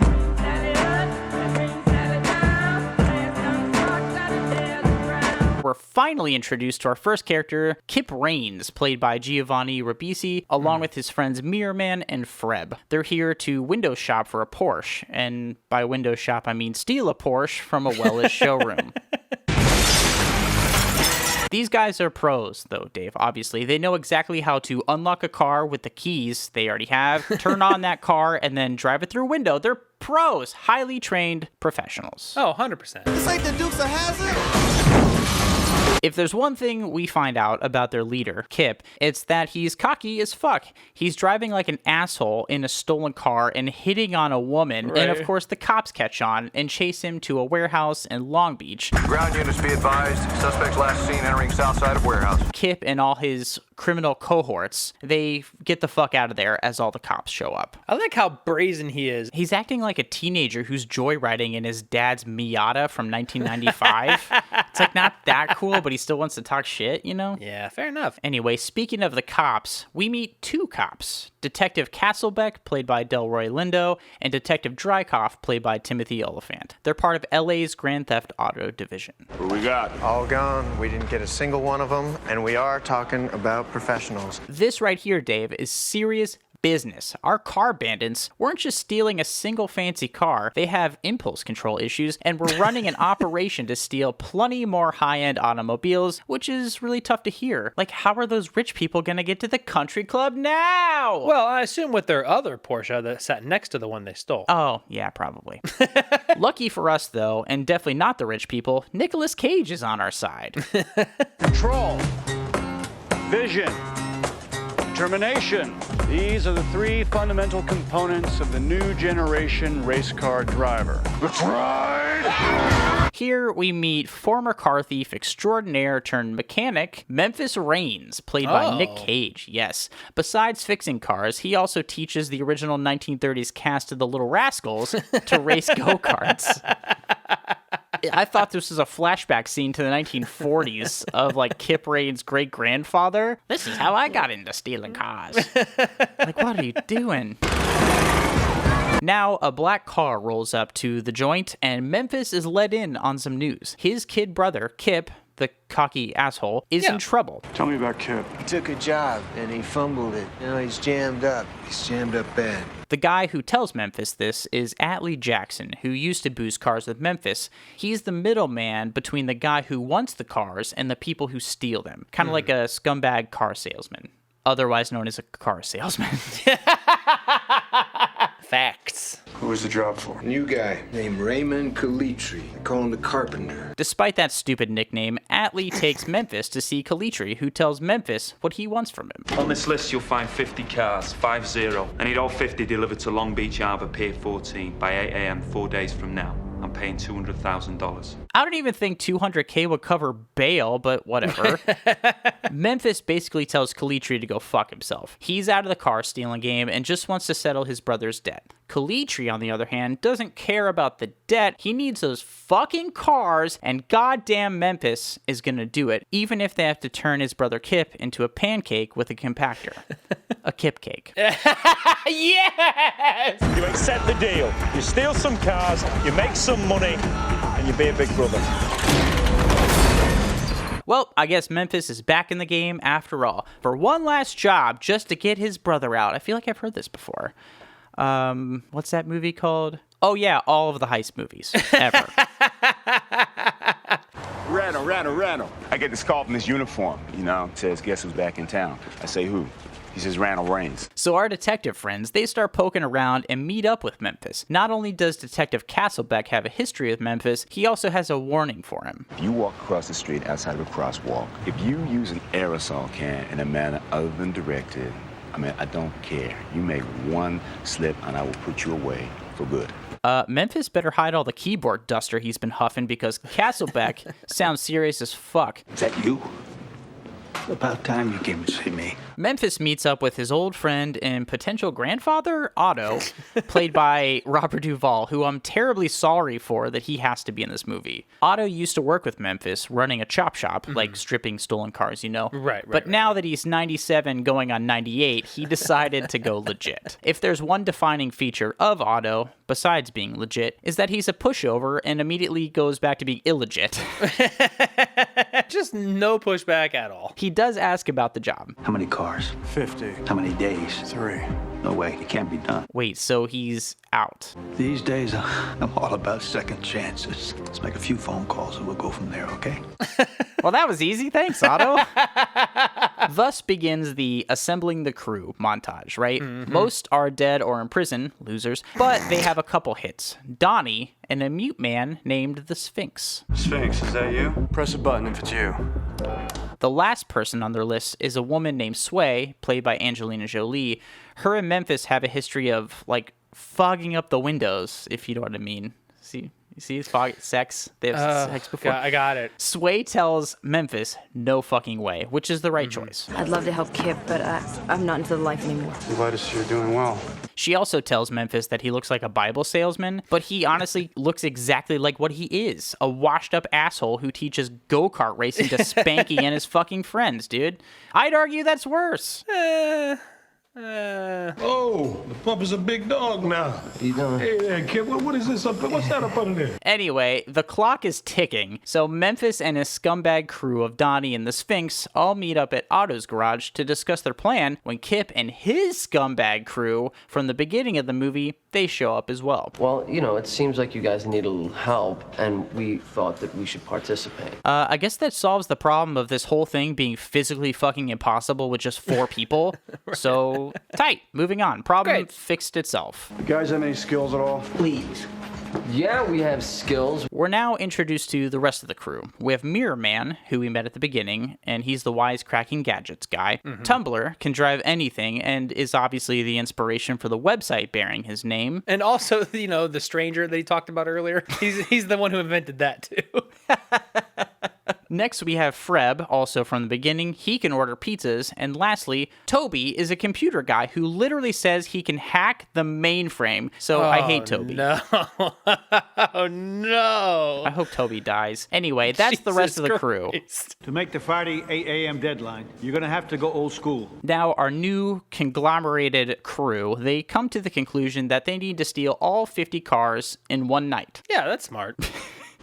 We're finally introduced to our first character, Kip Raines, played by Giovanni Ribisi, along with his friends Mirror Man and Freb. They're here to window shop for a Porsche, and by window shop I mean steal a Porsche from a well-lit showroom. These guys are pros, though, Dave, obviously. They know exactly how to unlock a car with the keys they already have, turn on that car, and then drive it through a window. They're pros, highly trained professionals. Oh, 100%. This ain't the Dukes of Hazzard. If there's one thing we find out about their leader, Kip, it's that he's cocky as fuck. He's driving like an asshole in a stolen car and hitting on a woman, and of course the cops catch on and chase him to a warehouse in Long Beach. Ground units be advised. Suspects last seen entering south side of warehouse. Kip and all his criminal cohorts, they get the fuck out of there as all the cops show up. I like how brazen he is. He's acting like a teenager who's joyriding in his dad's Miata from 1995. It's like not that cool, but he still wants to talk shit, you know? Yeah, fair enough. Anyway, speaking of the cops, we meet two cops. Detective Castlebeck, played by Delroy Lindo, and Detective Drykoff, played by Timothy Oliphant. They're part of LA's Grand Theft Auto division. What we got? All gone. We didn't get a single one of them, and we are talking about professionals. This right here, Dave, is serious business. Our car bandits weren't just stealing a single fancy car, they have impulse control issues, and we're running an operation to steal plenty more high-end automobiles, which is really tough to hear. Like, how are those rich people gonna get to the country club now? Well, I assume with their other Porsche that sat next to the one they stole. Oh, yeah, probably. Lucky for us, though, and definitely not the rich people, Nicolas Cage is on our side. Control, vision, determination. These are the three fundamental components of the new generation race car driver. Let's ride! Here we meet former car thief extraordinaire turned mechanic Memphis Reigns, played by Nick Cage, yes. Besides fixing cars, he also teaches the original 1930s cast of the Little Rascals to race go-karts. I thought this was a flashback scene to the 1940s of like Kip Raines' great-grandfather. This is how I got into stealing cars. Like, what are you doing? Now, a black car rolls up to the joint, and Memphis is let in on some news. His kid brother, Kip, the cocky asshole, is in trouble. Tell me about Kip. He took a job and he fumbled it. Now he's jammed up. He's jammed up bad. The guy who tells Memphis this is Atlee Jackson, who used to boost cars with Memphis. He's the middleman between the guy who wants the cars and the people who steal them. Kind of like a scumbag car salesman, otherwise known as a car salesman. Facts. Who was the job for? New guy named Raymond Calitri. They call him the Carpenter. Despite that stupid nickname, Atlee takes Memphis to see Calitri, who tells Memphis what he wants from him. On this list, you'll find 50 cars, 50. I need all 50 delivered to Long Beach Harbor, Pier 14 by 8 a.m. 4 days from now. I'm paying $200,000. I don't even think $200K would cover bail, but whatever. Memphis basically tells Calitri to go fuck himself. He's out of the car stealing game and just wants to settle his brother's debt. Calitri, on the other hand, doesn't care about the debt. He needs those fucking cars, and goddamn Memphis is gonna do it, even if they have to turn his brother Kip into a pancake with a compactor. A Kip cake. Yes! You accept the deal. You steal some cars, you make some money, and you be a big brother. Well, I guess Memphis is back in the game after all, for one last job just to get his brother out. I feel like I've heard this before. What's that movie called? Oh yeah, all of the heist movies ever. Randall. I get this call from this uniform, says, guess who's back in town? I say, who? He says, Randall Reigns. So our detective friends, they start poking around and meet up with Memphis. Not only does Detective Castlebeck have a history with Memphis, he also has a warning for him. If you walk across the street outside of a crosswalk, if you use an aerosol can in a manner other than directed, I don't care. You make one slip and I will put you away for good. Memphis better hide all the keyboard duster he's been huffing because Castlebeck sounds serious as fuck. Is that you? About time you came to see me. Memphis meets up with his old friend and potential grandfather, Otto, played by Robert Duvall, who I'm terribly sorry for that he has to be in this movie. Otto used to work with Memphis, running a chop shop, like stripping stolen cars, Right. But now that he's 97 going on 98, he decided to go legit. If there's one defining feature of Otto, besides being legit, is that he's a pushover and immediately goes back to being illegit. Just no pushback at all. He does ask about the job. How many cars? 50. How many days? 3. No way, it can't be done. Wait, so he's out. These days, I'm all about second chances. Let's make a few phone calls and we'll go from there, okay? Well, that was easy. Thanks, Otto. Thus begins the assembling the crew montage, right? Most are dead or in prison, losers, but they have a couple hits. Donnie and a mute man named the Sphinx. Sphinx, is that you? Press a button if it's you. The last person on their list is a woman named Sway, played by Angelina Jolie. Her and Memphis have a history of, like, fogging up the windows, if you know what I mean. See, sex. They have sex before. I got it. Sway tells Memphis, no fucking way, which is the right choice. I'd love to help Kip, but I'm not into the life anymore. I'm glad to see you're doing well. She also tells Memphis that he looks like a Bible salesman, but he honestly looks exactly like what he is, a washed-up asshole who teaches go-kart racing to Spanky and his fucking friends, dude. I'd argue that's worse. Oh, the pup is a big dog now. How you doing? Hey there, kid. What is this up there? What's that up under there? Anyway, the clock is ticking, so Memphis and his scumbag crew of Donnie and the Sphinx all meet up at Otto's garage to discuss their plan when Kip and his scumbag crew from the beginning of the movie, they show up as well. Well, you know, it seems like you guys need a little help, and we thought that we should participate. I guess that solves the problem of this whole thing being physically fucking impossible with just 4 people. Right. So, tight. Moving on. Problem fixed itself. You guys have any skills at all? Please. Yeah, we have skills. We're now introduced to the rest of the crew. We have Mirror Man, who we met at the beginning, and he's the wisecracking gadgets guy. Tumblr can drive anything and is obviously the inspiration for the website bearing his name. And also, you know, the stranger that he talked about earlier. He's the one who invented that, too. Next, we have Freb, also from the beginning. He can order pizzas. And lastly, Toby is a computer guy who literally says he can hack the mainframe. So I hate Toby. No. Oh, no. I hope Toby dies. Anyway, that's the rest of the crew. To make the Friday 8 a.m. deadline, you're going to have to go old school. Now, our new conglomerated crew, they come to the conclusion that they need to steal all 50 cars in one night. Yeah, that's smart.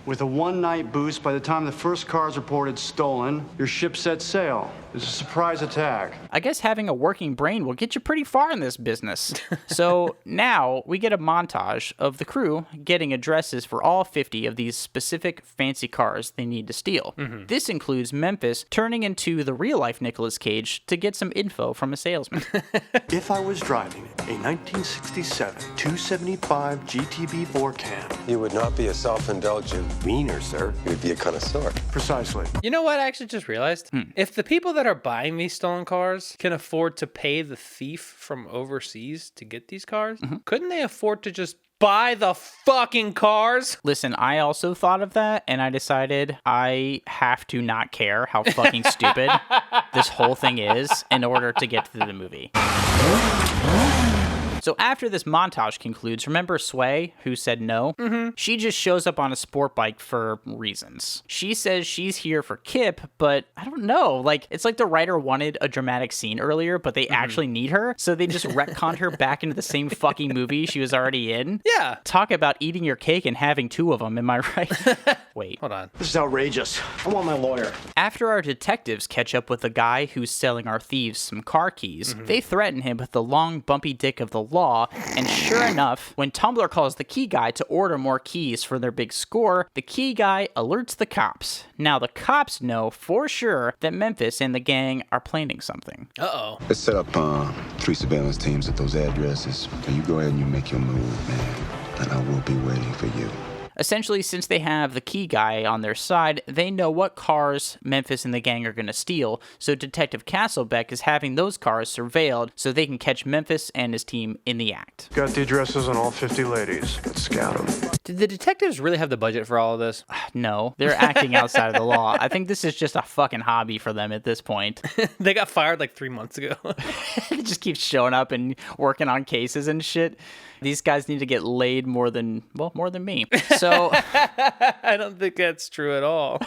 With a one-night boost, by the time the first car is reported stolen, your ship sets sail. It's a surprise attack. I guess having a working brain will get you pretty far in this business. So now we get a montage of the crew getting addresses for all 50 of these specific fancy cars they need to steal. This includes Memphis turning into the real-life Nicolas Cage to get some info from a salesman. If I was driving a 1967 275 GTB 4CAM, you would not be a self-indulgent wiener, sir. You would be a connoisseur. Precisely. You know what I actually just realized? If the people that are buying these stolen cars can afford to pay the thief from overseas to get these cars, couldn't they afford to just buy the fucking cars? Listen, I also thought of that, and I decided I have to not care how fucking stupid this whole thing is in order to get through the movie. So after this montage concludes, remember Sway, who said no? She just shows up on a sport bike for reasons. She says she's here for Kip, but I don't know. Like, it's like the writer wanted a dramatic scene earlier, but they actually need her, so they just retconned her back into the same fucking movie she was already in. Yeah. Talk about eating your cake and having 2 of them, am I right? Wait. Hold on. This is outrageous. I want my lawyer. After our detectives catch up with the guy who's selling our thieves some car keys, they threaten him with the long, bumpy dick of the law, and sure enough, when Tumblr calls the key guy to order more keys for their big score, the key guy alerts the cops. Now, the cops know for sure that Memphis and the gang are planning something. Uh-oh. Let's set up 3 surveillance teams at those addresses. And you go ahead and you make your move, man. And I will be waiting for you. Essentially, since they have the key guy on their side, they know what cars Memphis and the gang are going to steal, so Detective Castlebeck is having those cars surveilled so they can catch Memphis and his team in the act. Got the addresses on all 50 ladies. Let's scout them. Did the detectives really have the budget for all of this? No, they're acting outside of the law. I think this is just a fucking hobby for them at this point. They got fired like 3 months ago. They just keep showing up and working on cases and shit. These guys need to get laid more than me. So I don't think that's true at all.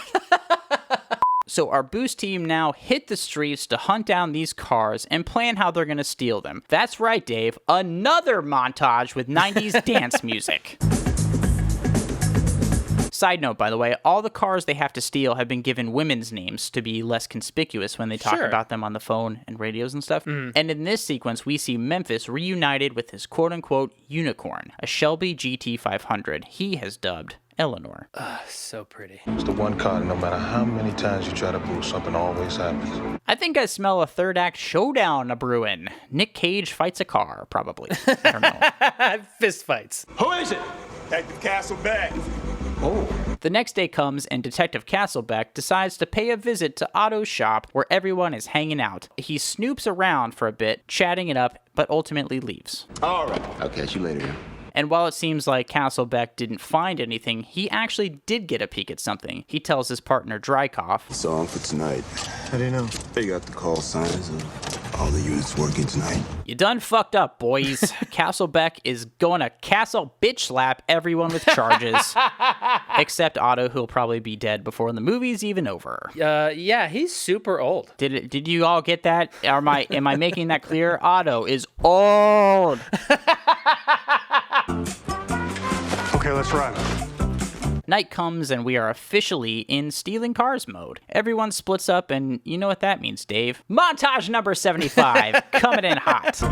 So our boost team now hit the streets to hunt down these cars and plan how they're going to steal them. That's right, Dave. Another montage with 90s dance music. Side note, by the way, all the cars they have to steal have been given women's names to be less conspicuous when they talk about them on the phone and radios and stuff. And in this sequence, we see Memphis reunited with his quote-unquote unicorn, a Shelby GT500 he has dubbed Elenor. So pretty. It's the one car, no matter how many times you try to boost, something always happens. I think I smell a third act showdown a-brewin'. Nick Cage fights a car, probably. I don't know. Fist fights. Who is it? Detective Castlebeck. The next day comes and Detective Castlebeck decides to pay a visit to Otto's shop where everyone is hanging out. He snoops around for a bit, chatting it up, but ultimately leaves. All right. I'll catch you later. And while it seems like Castlebeck didn't find anything, he actually did get a peek at something. He tells his partner Drycoff. Song for tonight. How do you know? They got the call signs of all the units working tonight. You done fucked up, boys. Castlebeck is going to castle bitch slap everyone with charges. Except Otto, who'll probably be dead before the movie's even over. Yeah, he's super old. Did you all get that? Am I making that clear? Otto is old. Okay, let's run. Night comes and we are officially in stealing cars mode. Everyone splits up and you know what that means, Dave. Montage number 75, coming in hot.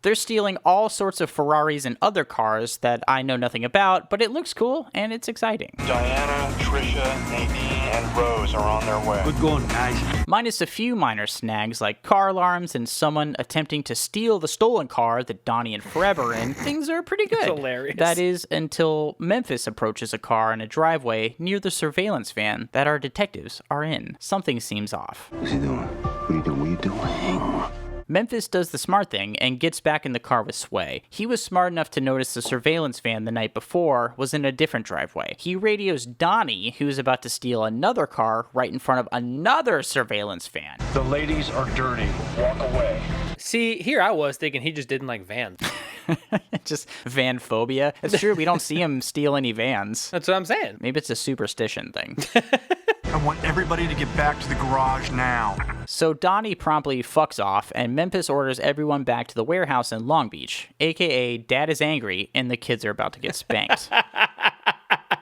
They're stealing all sorts of Ferraris and other cars that I know nothing about, but it looks cool and it's exciting. Diana, Trisha, Nadine, and Rose are on their way. Good going, guys. Minus a few minor snags like car alarms and someone attempting to steal the stolen car that Donnie and Forev are in, things are pretty good. It's hilarious. That is until Memphis approaches a car in a driveway near the surveillance van that our detectives are in. Something seems off. What's he doing? What are you doing? What are you doing? Memphis does the smart thing and gets back in the car with Sway. He was smart enough to notice the surveillance van the night before was in a different driveway. He radios Donnie, who's about to steal another car right in front of another surveillance van. The ladies are dirty. Walk away. See, here I was thinking he just didn't like vans. Just van phobia. It's true, we don't see him steal any vans. That's what I'm saying. Maybe it's a superstition thing. I want everybody to get back to the garage now. So Donnie promptly fucks off, and Memphis orders everyone back to the warehouse in Long Beach, aka Dad is angry and the kids are about to get spanked.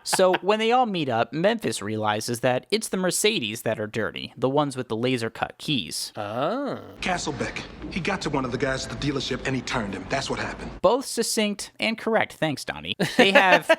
So when they all meet up, Memphis realizes that it's the Mercedes that are dirty, the ones with the laser-cut keys. Oh. Castlebeck. He got to one of the guys at the dealership and he turned him. That's what happened. Both succinct and correct, thanks, Donnie. They have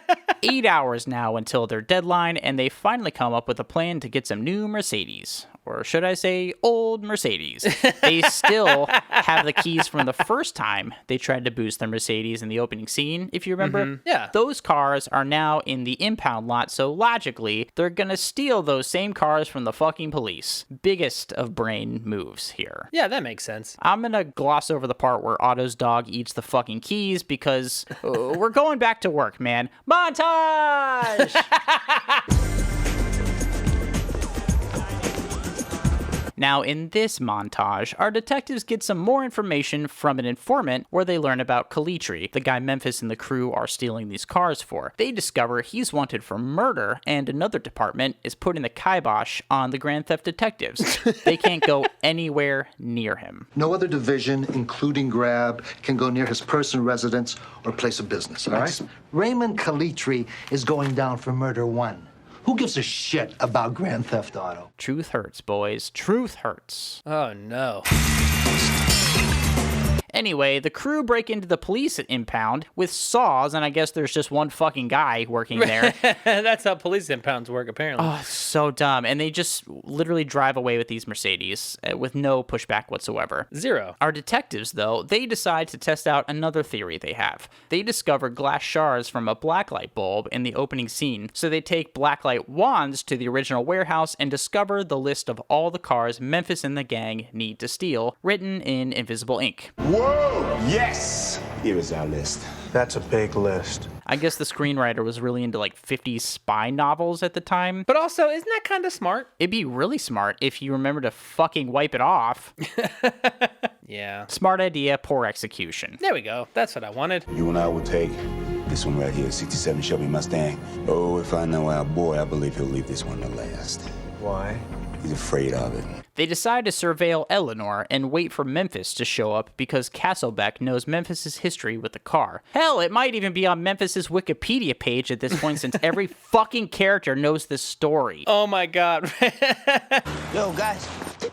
8 hours now until their deadline, and they finally come up with a plan to get some new Mercedes. Or should I say, old Mercedes. They still have the keys from the first time they tried to boost their Mercedes in the opening scene, if you remember. Mm-hmm. Yeah. Those cars are now in the impound lot, so logically, they're gonna steal those same cars from the fucking police. Biggest of brain moves here. Yeah, that makes sense. I'm gonna gloss over the part where Otto's dog eats the fucking keys because we're going back to work, man. Montage! Now, in this montage, our detectives get some more information from an informant where they learn about Calitri, the guy Memphis and the crew are stealing these cars for. They discover he's wanted for murder, and another department is putting the kibosh on the Grand Theft detectives. They can't go anywhere near him. No other division, including Grab, can go near his personal residence or place of business, all right? Raymond Calitri is going down for murder 1. Who gives a shit about Grand Theft Auto? Truth hurts, boys. Truth hurts. Oh, no. Anyway, the crew break into the police impound with saws, and I guess there's just one fucking guy working there. That's how police impounds work, apparently. Oh, so dumb. And they just literally drive away with these Mercedes with no pushback whatsoever. Zero. Our detectives, though, they decide to test out another theory they have. They discover glass shards from a blacklight bulb in the opening scene, so they take blacklight wands to the original warehouse and discover the list of all the cars Memphis and the gang need to steal, written in invisible ink. Whoa! Yes! Here is our list. That's a big list. I guess the screenwriter was really into like 50 spy novels at the time. But also, isn't that kind of smart? It'd be really smart if you remember to fucking wipe it off. Yeah. Smart idea, poor execution. There we go. That's what I wanted. You and I will take this one right here, 67 Shelby Mustang. Oh, if I know our boy, I believe he'll leave this one to last. Why? He's afraid of it. They decide to surveil Elenor and wait for Memphis to show up because Castlebeck knows Memphis's history with the car. Hell, it might even be on Memphis's Wikipedia page at this point since every fucking character knows this story. Oh my god. Yo, guys,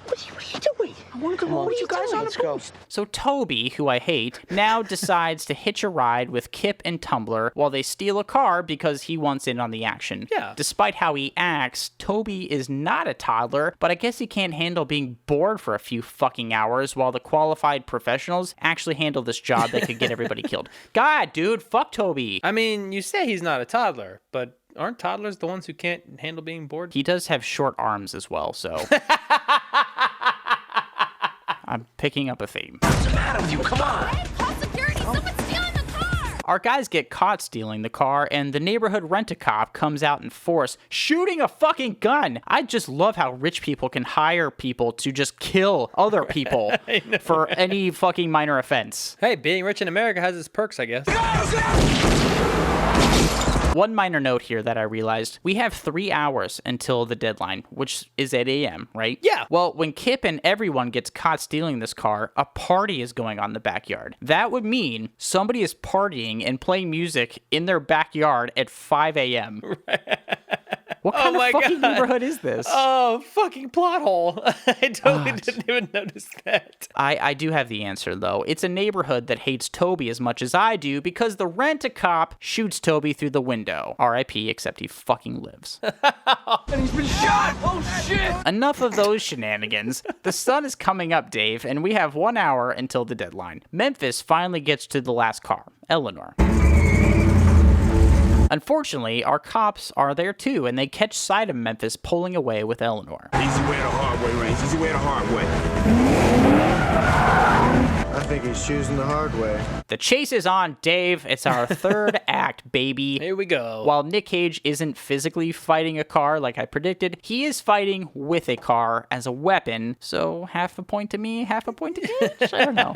What are you doing? I want to go home with you guys on the boat. So Toby, who I hate, now decides to hitch a ride with Kip and Tumbler while they steal a car because he wants in on the action. Yeah. Despite how he acts, Toby is not a toddler, but I guess he can't handle being bored for a few fucking hours while the qualified professionals actually handle this job that could get everybody killed. God, dude, fuck Toby. I mean, you say he's not a toddler, but aren't toddlers the ones who can't handle being bored? He does have short arms as well, so... I'm picking up a theme. What's the matter with you? Come on! Hey, call security! Someone's stealing the car! Our guys get caught stealing the car, and the neighborhood rent-a-cop comes out in force, shooting a fucking gun. I just love how rich people can hire people to just kill other people for any fucking minor offense. Hey, being rich in America has its perks, I guess. One minor note here that I realized, we have 3 hours until the deadline, which is 8 a.m., right? Yeah. Well, when Kip and everyone gets caught stealing this car, a party is going on in the backyard. That would mean somebody is partying and playing music in their backyard at 5 a.m. What kind of fucking neighborhood is this? Oh, fucking plot hole. I totally didn't even notice that. I do have the answer, though. It's a neighborhood that hates Toby as much as I do because the rent-a-cop shoots Toby through the window. R.I.P., except he fucking lives. And he's been shot! Oh, shit! Enough of those shenanigans. The sun is coming up, Dave, and we have 1 hour until the deadline. Memphis finally gets to the last car, Elenor. Unfortunately, our cops are there too, and they catch sight of Memphis pulling away with Elenor. Easy way the hard way, Range. Easy way the hard way. I think he's choosing the hard way. The chase is on, Dave. It's our third act, baby. Here we go. While Nick Cage isn't physically fighting a car like I predicted, he is fighting with a car as a weapon. So half a point to me, half a point to Cage? I don't know.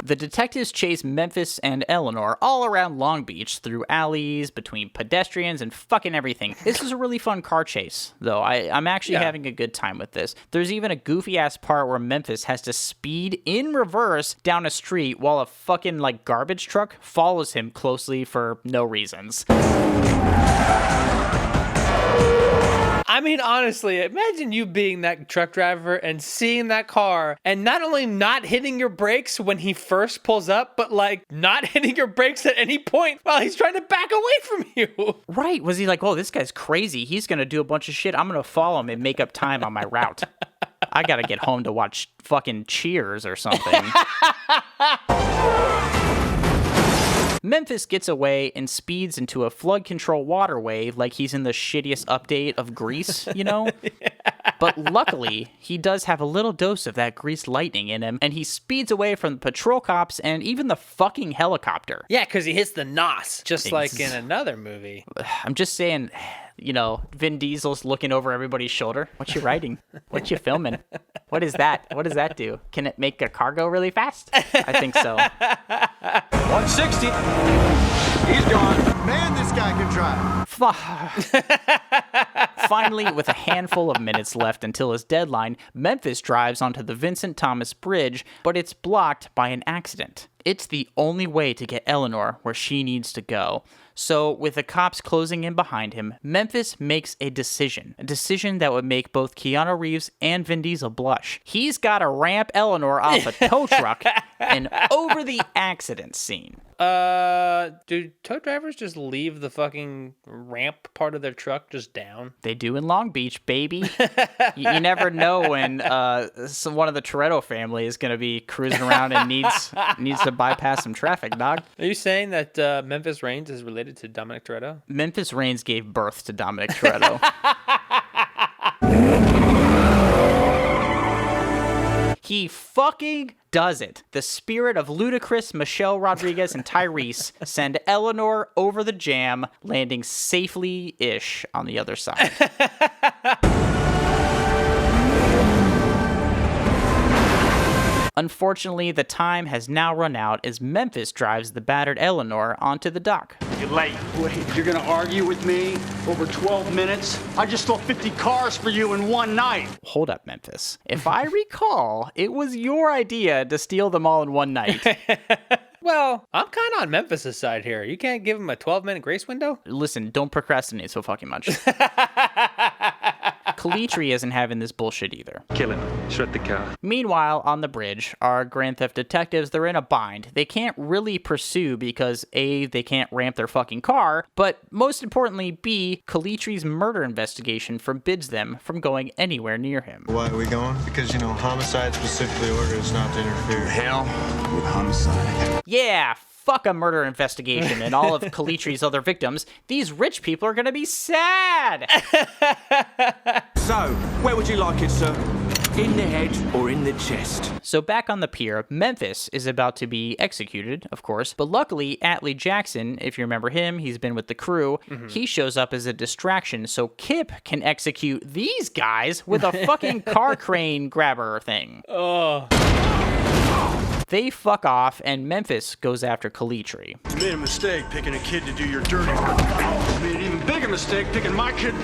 The detectives chase Memphis and Elenor all around Long Beach through alleys, between pedestrians, and fucking everything. This is a really fun car chase, though. I'm actually having a good time with this. There's even a goofy-ass part where Memphis has to speed in reverse down a street while a fucking, garbage truck follows him closely for no reasons. I mean, honestly, imagine you being that truck driver and seeing that car and not only not hitting your brakes when he first pulls up, but not hitting your brakes at any point while he's trying to back away from you. Right. Was he like, oh, this guy's crazy. He's going to do a bunch of shit. I'm going to follow him and make up time on my route. I got to get home to watch fucking Cheers or something. Memphis gets away and speeds into a flood control waterway like he's in the shittiest update of Grease, you know? But luckily, he does have a little dose of that Grease lightning in him, and he speeds away from the patrol cops and even the fucking helicopter. Yeah, because he hits the NOS, just like in another movie. I'm just saying, Vin Diesel's looking over everybody's shoulder. What you writing? What you filming? What is that? What does that do? Can it make a car go really fast? I think so. 160. He's gone. Man, this guy can drive. Finally, with a handful of minutes left until his deadline, Memphis drives onto the Vincent Thomas Bridge, but it's blocked by an accident. It's the only way to get Elenor where she needs to go. So, with the cops closing in behind him, Memphis makes a decision that would make both Keanu Reeves and Vin Diesel blush. He's got to ramp Elenor off a tow truck and over the accident scene. Do tow drivers just leave the fucking ramp part of their truck just down? They do in Long Beach, baby. You never know when one of the Toretto family is going to be cruising around and needs to bypass some traffic, dog. Are you saying that Memphis Reigns is related to Dominic Toretto? Memphis Reigns gave birth to Dominic Toretto. He fucking does it. The spirit of Ludacris, Michelle Rodriguez, and Tyrese send Elenor over the jam, landing safely-ish on the other side. Unfortunately, the time has now run out as Memphis drives the battered Elenor onto the dock. You're late. Wait, you're gonna argue with me over 12 minutes? I just stole 50 cars for you in one night. Hold up, Memphis. If I recall, it was your idea to steal them all in one night. Well, I'm kind of on Memphis' side here. You can't give him a 12-minute grace window? Listen, don't procrastinate so fucking much. Calitri isn't having this bullshit either. Kill him. Shred the car. Meanwhile, on the bridge, our Grand Theft detectives, they're in a bind. They can't really pursue because A, they can't ramp their fucking car, but most importantly, B, Calitri's murder investigation forbids them from going anywhere near him. Why are we going? Because, homicide specifically orders not to interfere. Hell with homicide. Yeah, fuck a murder investigation and all of Calitri's other victims. These rich people are gonna be sad! So, where would you like it, sir? In the head or in the chest? So back on the pier, Memphis is about to be executed, of course, but luckily, Atlee Jackson, if you remember him, he's been with the crew, he shows up as a distraction so Kip can execute these guys with a fucking car crane grabber thing. Oh. They fuck off, and Memphis goes after Calitri. You made a mistake picking a kid to do your dirty work. You made an even bigger mistake picking my kid.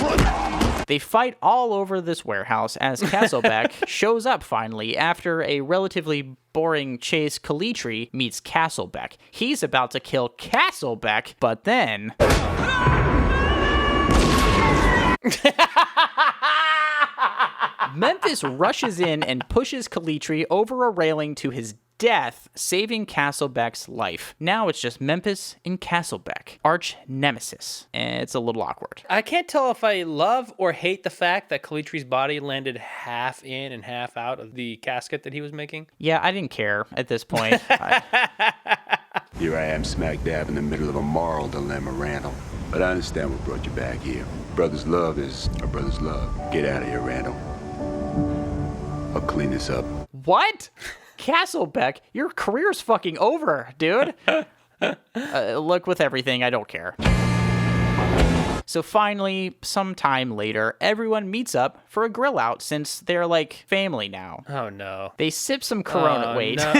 They fight all over this warehouse as Castlebeck shows up finally after a relatively boring chase. Calitri meets Castlebeck. He's about to kill Castlebeck, but then... Memphis rushes in and pushes Calitri over a railing to his death, saving Castlebeck's life. Now it's just Memphis and Castlebeck, arch nemesis. And it's a little awkward. I can't tell if I love or hate the fact that Calitri's body landed half in and half out of the casket that he was making. Yeah, I didn't care at this point. Here I am smack dab in the middle of a moral dilemma, Randall. But I understand what brought you back here. Brother's love is a brother's love. Get out of here, Randall. I'll clean this up. What? Castlebeck, your career's fucking over, dude. Look, with everything, I don't care. So finally, sometime later, everyone meets up for a grill out since they're like family now. Oh no. They sip some Corona. Wait. No.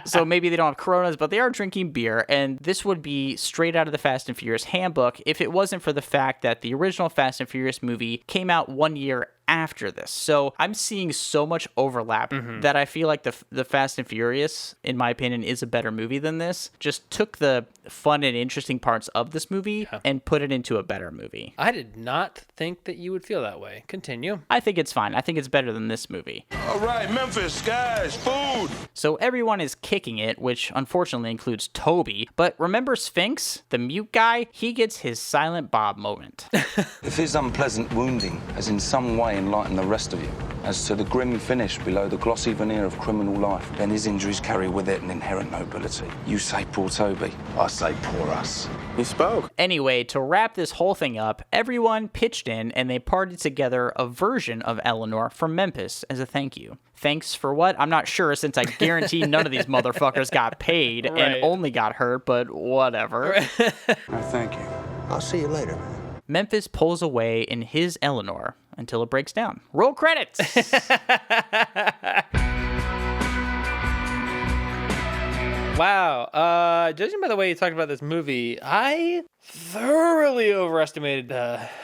So maybe they don't have Coronas, but they are drinking beer, and this would be straight out of the Fast and Furious handbook if it wasn't for the fact that the original Fast and Furious movie came out 1 year after this. So I'm seeing so much overlap that I feel like the Fast and Furious, in my opinion, is a better movie than this. Just took the fun and interesting parts of this movie and put it into a better movie. I did not think that you would feel that way. Continue. I think it's fine. I think it's better than this movie. All right, Memphis, guys, food. So everyone is kicking it, which unfortunately includes Toby. But remember Sphinx, the mute guy? He gets his Silent Bob moment. If his unpleasant wounding has in some way enlightened the rest of you as to the grim finish below the glossy veneer of criminal life, then his injuries carry with it an inherent nobility. You say poor Toby, I say poor us. He spoke. Anyway, to wrap this whole thing up, everyone pitched in and they partied together a version of Elenor from Memphis as a thank you. Thanks for what? I'm not sure, since I guarantee none of these motherfuckers got paid and only got hurt, but whatever. Thank you. I'll see you later. Memphis pulls away in his Elenor until it breaks down. Roll credits! Wow. Judging by the way you talked about this movie, I thoroughly overestimated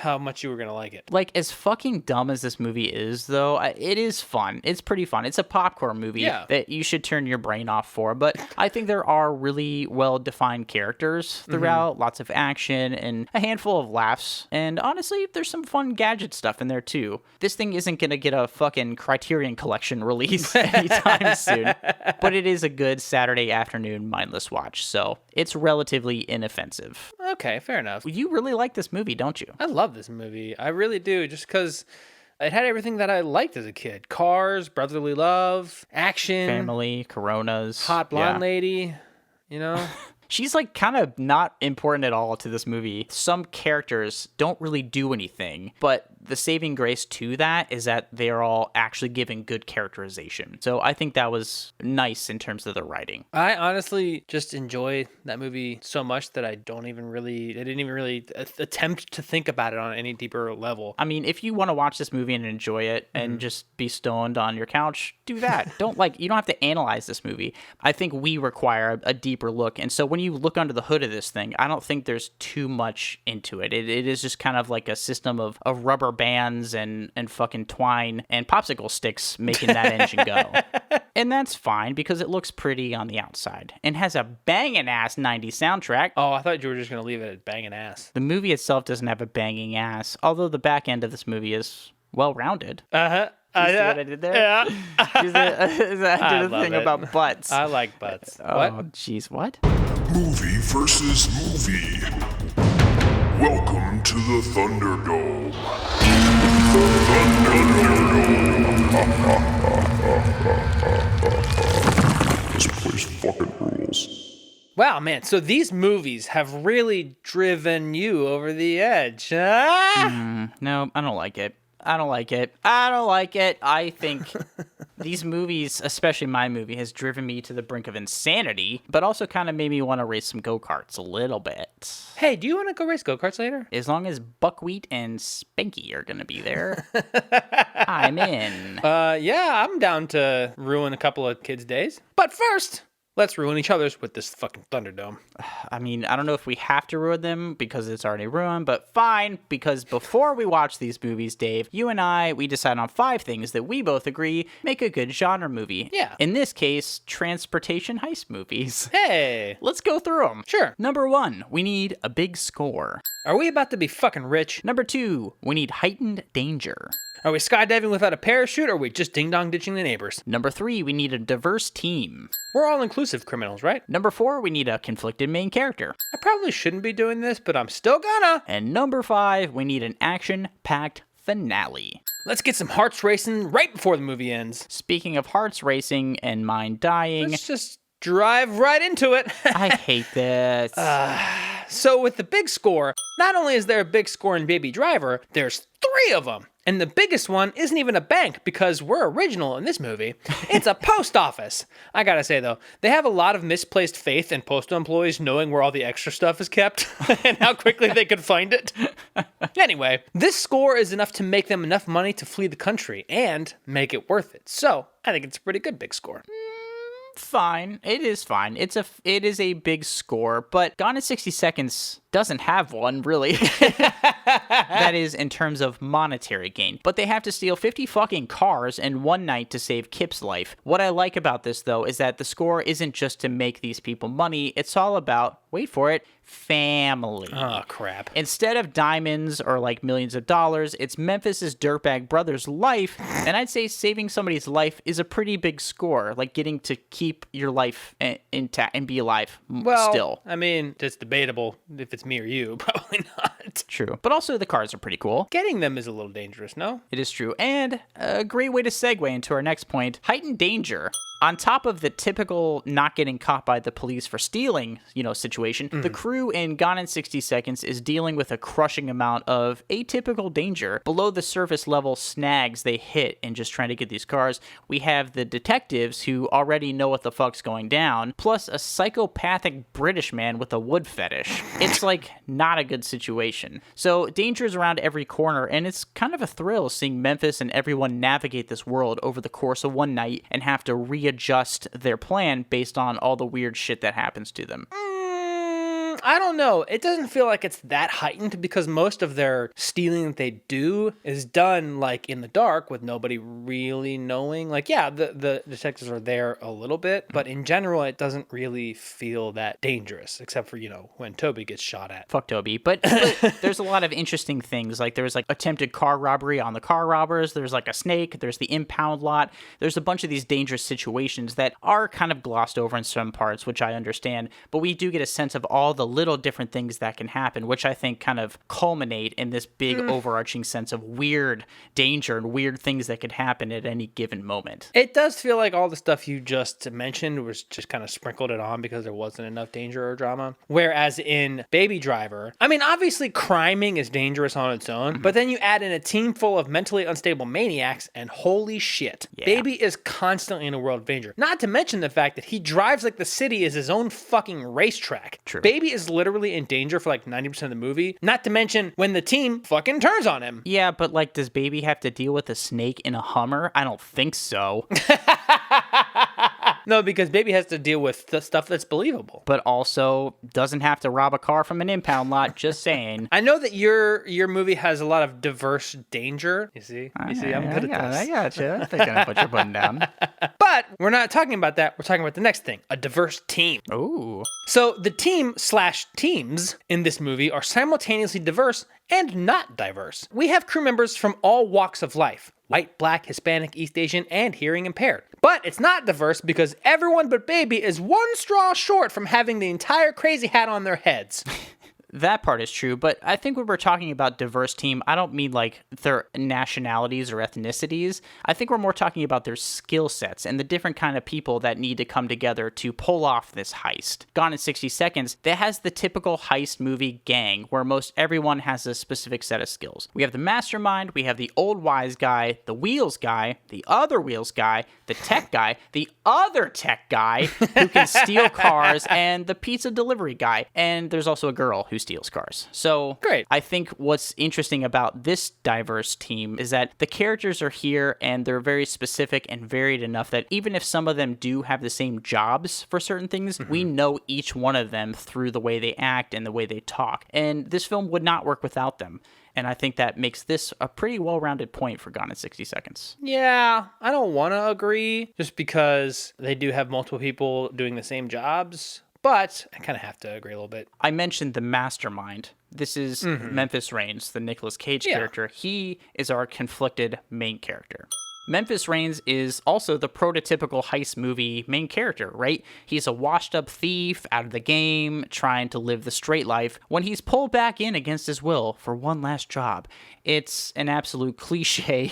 how much you were going to like it. Like, as fucking dumb as this movie is, though, it is fun. It's pretty fun. It's a popcorn movie that you should turn your brain off for. But I think there are really well-defined characters throughout, lots of action, and a handful of laughs. And honestly, there's some fun gadget stuff in there, too. This thing isn't going to get a fucking Criterion Collection release anytime soon. But it is a good Saturday afternoon mindless watch, so it's relatively inoffensive. Okay, fair enough. You really like this movie, don't you? I love this movie. I really do, just because it had everything that I liked as a kid. Cars, brotherly love, action. Family, Coronas. Hot blonde lady, you know? She's like kind of not important at all to this movie. Some characters don't really do anything, but the saving grace to that is that they're all actually given good characterization. So I think that was nice in terms of the writing. I honestly just enjoy that movie so much that I didn't even really attempt to think about it on any deeper level. I mean, if you want to watch this movie and enjoy it and just be stoned on your couch, do that. You don't have to analyze this movie. I think we require a deeper look. And so when you look under the hood of this thing, I don't think there's too much into it. It is just kind of like a system of rubber bands and fucking twine and popsicle sticks making that engine go. And that's fine because it looks pretty on the outside and has a banging ass 90s soundtrack. Oh, I thought you were just going to leave it at banging ass. The movie itself doesn't have a banging ass, although the back end of this movie is well-rounded. Uh-huh. You see what I did there? Yeah. I did a thing about butts. I like butts. Oh, jeez, what? Movie versus movie. Welcome to the Thunderdome. This place fucking rules. Wow, man. So these movies have really driven you over the edge, huh? No, I don't like it. I think these movies, especially my movie, has driven me to the brink of insanity, but also kind of made me want to race some go-karts a little bit. Hey, do you want to go race go-karts later? As long as Buckwheat and Spanky are going to be there, I'm in. Yeah, I'm down to ruin a couple of kids' days. But first, let's ruin each other's with this fucking Thunderdome. I mean, I don't know if we have to ruin them because it's already ruined, but fine, because before we watch these movies, Dave, you and we decide on 5 things that we both agree make a good genre movie. Yeah. In this case, transportation heist movies. Hey! Let's go through them. Sure. Number 1, we need a big score. Are we about to be fucking rich? Number 2, we need heightened danger. Are we skydiving without a parachute, or are we just ding-dong ditching the neighbors? Number 3, we need a diverse team. We're all-inclusive criminals, right? Number 4, we need a conflicted main character. I probably shouldn't be doing this, but I'm still gonna. And number 5, we need an action-packed finale. Let's get some hearts racing right before the movie ends. Speaking of hearts racing and mind dying... Let's just drive right into it. I hate this. So with the big score, not only is there a big score in Baby Driver, there's 3 of them. And the biggest one isn't even a bank because we're original in this movie. It's a post office. I gotta say though, they have a lot of misplaced faith in postal employees knowing where all the extra stuff is kept and how quickly they could find it. Anyway, this score is enough to make them enough money to flee the country and make it worth it. So I think it's a pretty good big score. Fine. It is fine. It is a big score, but Gone in 60 Seconds doesn't have one, really. That is in terms of monetary gain. But they have to steal 50 fucking cars in one night to save Kip's life. What I like about this, though, is that the score isn't just to make these people money. It's all about, wait for it, family. Oh, crap. Instead of diamonds or like millions of dollars, it's Memphis's dirtbag brother's life. And I'd say saving somebody's life is a pretty big score. Like getting to keep your life intact and be alive still. I mean, it's debatable if it's me or you. Probably not. True. But also the cars are pretty cool. Getting them is a little dangerous, no? It is true. And a great way to segue into our next point, heightened danger. On top of the typical not getting caught by the police for stealing, situation, the crew in Gone in 60 Seconds is dealing with a crushing amount of atypical danger. Below the surface level snags they hit in just trying to get these cars, we have the detectives who already know what the fuck's going down, plus a psychopathic British man with a wood fetish. It's like not a good situation. So danger is around every corner, and it's kind of a thrill seeing Memphis and everyone navigate this world over the course of one night and have to readjust their plan based on all the weird shit that happens to them. I don't know. It doesn't feel like it's that heightened because most of their stealing that they do is done like in the dark with nobody really knowing. Like, yeah, the detectives are there a little bit, but in general, it doesn't really feel that dangerous, except for, when Toby gets shot at. Fuck Toby. But there's a lot of interesting things. Like there's like attempted car robbery on the car robbers. There's like a snake. There's the impound lot. There's a bunch of these dangerous situations that are kind of glossed over in some parts, which I understand. But we do get a sense of all the little different things that can happen, which I think kind of culminate in this big overarching sense of weird danger and weird things that could happen at any given moment. It does feel like all the stuff you just mentioned was just kind of sprinkled it on because there wasn't enough danger or drama. Whereas in Baby Driver, I mean, obviously criming is dangerous on its own, but then you add in a team full of mentally unstable maniacs and holy shit, Baby is constantly in a world of danger. Not to mention the fact that he drives like the city is his own fucking racetrack. True. Baby is literally in danger for like 90% of the movie. Not to mention when the team fucking turns on him. Yeah, but like, does Baby have to deal with a snake in a Hummer? I don't think so. No, because Baby has to deal with the stuff that's believable. But also doesn't have to rob a car from an impound lot, just saying. I know that your movie has a lot of diverse danger. You see, I'm good at this. I got you. I think I know what you're putting down. But we're not talking about that. We're talking about the next thing, a diverse team. Ooh. So the team/teams in this movie are simultaneously diverse and not diverse. We have crew members from all walks of life. White, black, Hispanic, East Asian, and hearing impaired. But it's not diverse because everyone but Baby is one straw short from having the entire crazy hat on their heads. That part is true, but I think when we're talking about diverse team, I don't mean like their nationalities or ethnicities. I think we're more talking about their skill sets and the different kind of people that need to come together to pull off this heist. Gone in 60 Seconds, that has the typical heist movie gang where most everyone has a specific set of skills. We have the mastermind, we have the old wise guy, the wheels guy, the other wheels guy, the tech guy, the other tech guy who can steal cars, and the pizza delivery guy. And there's also a girl who steals cars. So great. I think what's interesting about this diverse team is that the characters are here and they're very specific and varied enough that even if some of them do have the same jobs for certain things, we know each one of them through the way they act and the way they talk. And this film would not work without them. And I think that makes this a pretty well-rounded point for Gone in 60 Seconds. Yeah, I don't want to agree just because they do have multiple people doing the same jobs. But I kind of have to agree a little bit. I mentioned the mastermind. This is Memphis Reigns, the Nicolas Cage character. He is our conflicted main character. Memphis Reigns is also the prototypical heist movie main character, right? He's a washed-up thief out of the game, trying to live the straight life, when he's pulled back in against his will for one last job. It's an absolute cliche,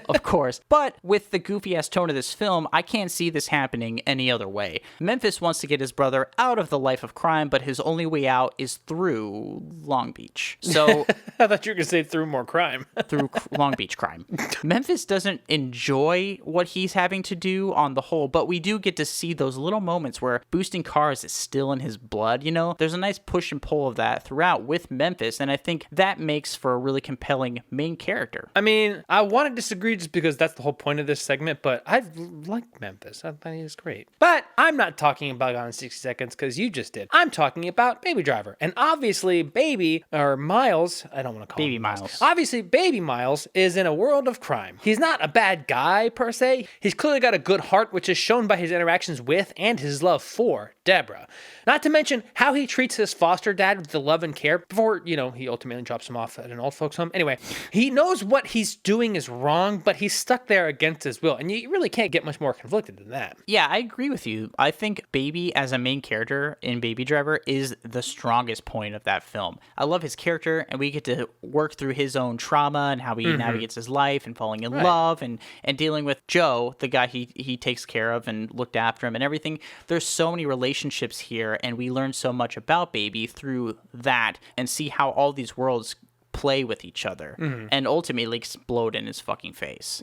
of course. But with the goofy-ass tone of this film, I can't see this happening any other way. Memphis wants to get his brother out of the life of crime, but his only way out is through Long Beach. So I thought you were going to say through more crime. Through Long Beach crime. Memphis doesn't enjoy what he's having to do on the whole, but we do get to see those little moments where boosting cars is still in his blood, you know? There's a nice push and pull of that throughout with Memphis, and I think that makes for a really compelling main character. I mean, I want to disagree just because that's the whole point of this segment, but I like Memphis. I think he's great. But I'm not talking about Gone in 60 Seconds because you just did. I'm talking about Baby Driver. And obviously, Baby, or Miles, I don't want to call Baby him Miles. Obviously, Baby Miles is in a world of crime. He's not a bad guy, per se. He's clearly got a good heart, which is shown by his interactions with and his love for Deborah. Not to mention how he treats his foster dad with the love and care before, you know, he ultimately drops him off at an old folks home. Anyway, he knows what he's doing is wrong, but he's stuck there against his will. And you really can't get much more conflicted than that. Yeah, I agree with you. I think Baby as a main character in Baby Driver is the strongest point of that film. I love his character, and we get to work through his own trauma and how he navigates his life and falling in love and dealing with Joe, the guy he takes care of and looked after him and everything. There's so many relationships here, and we learn so much about Baby through that and see how all these worlds play with each other and ultimately explode in his fucking face.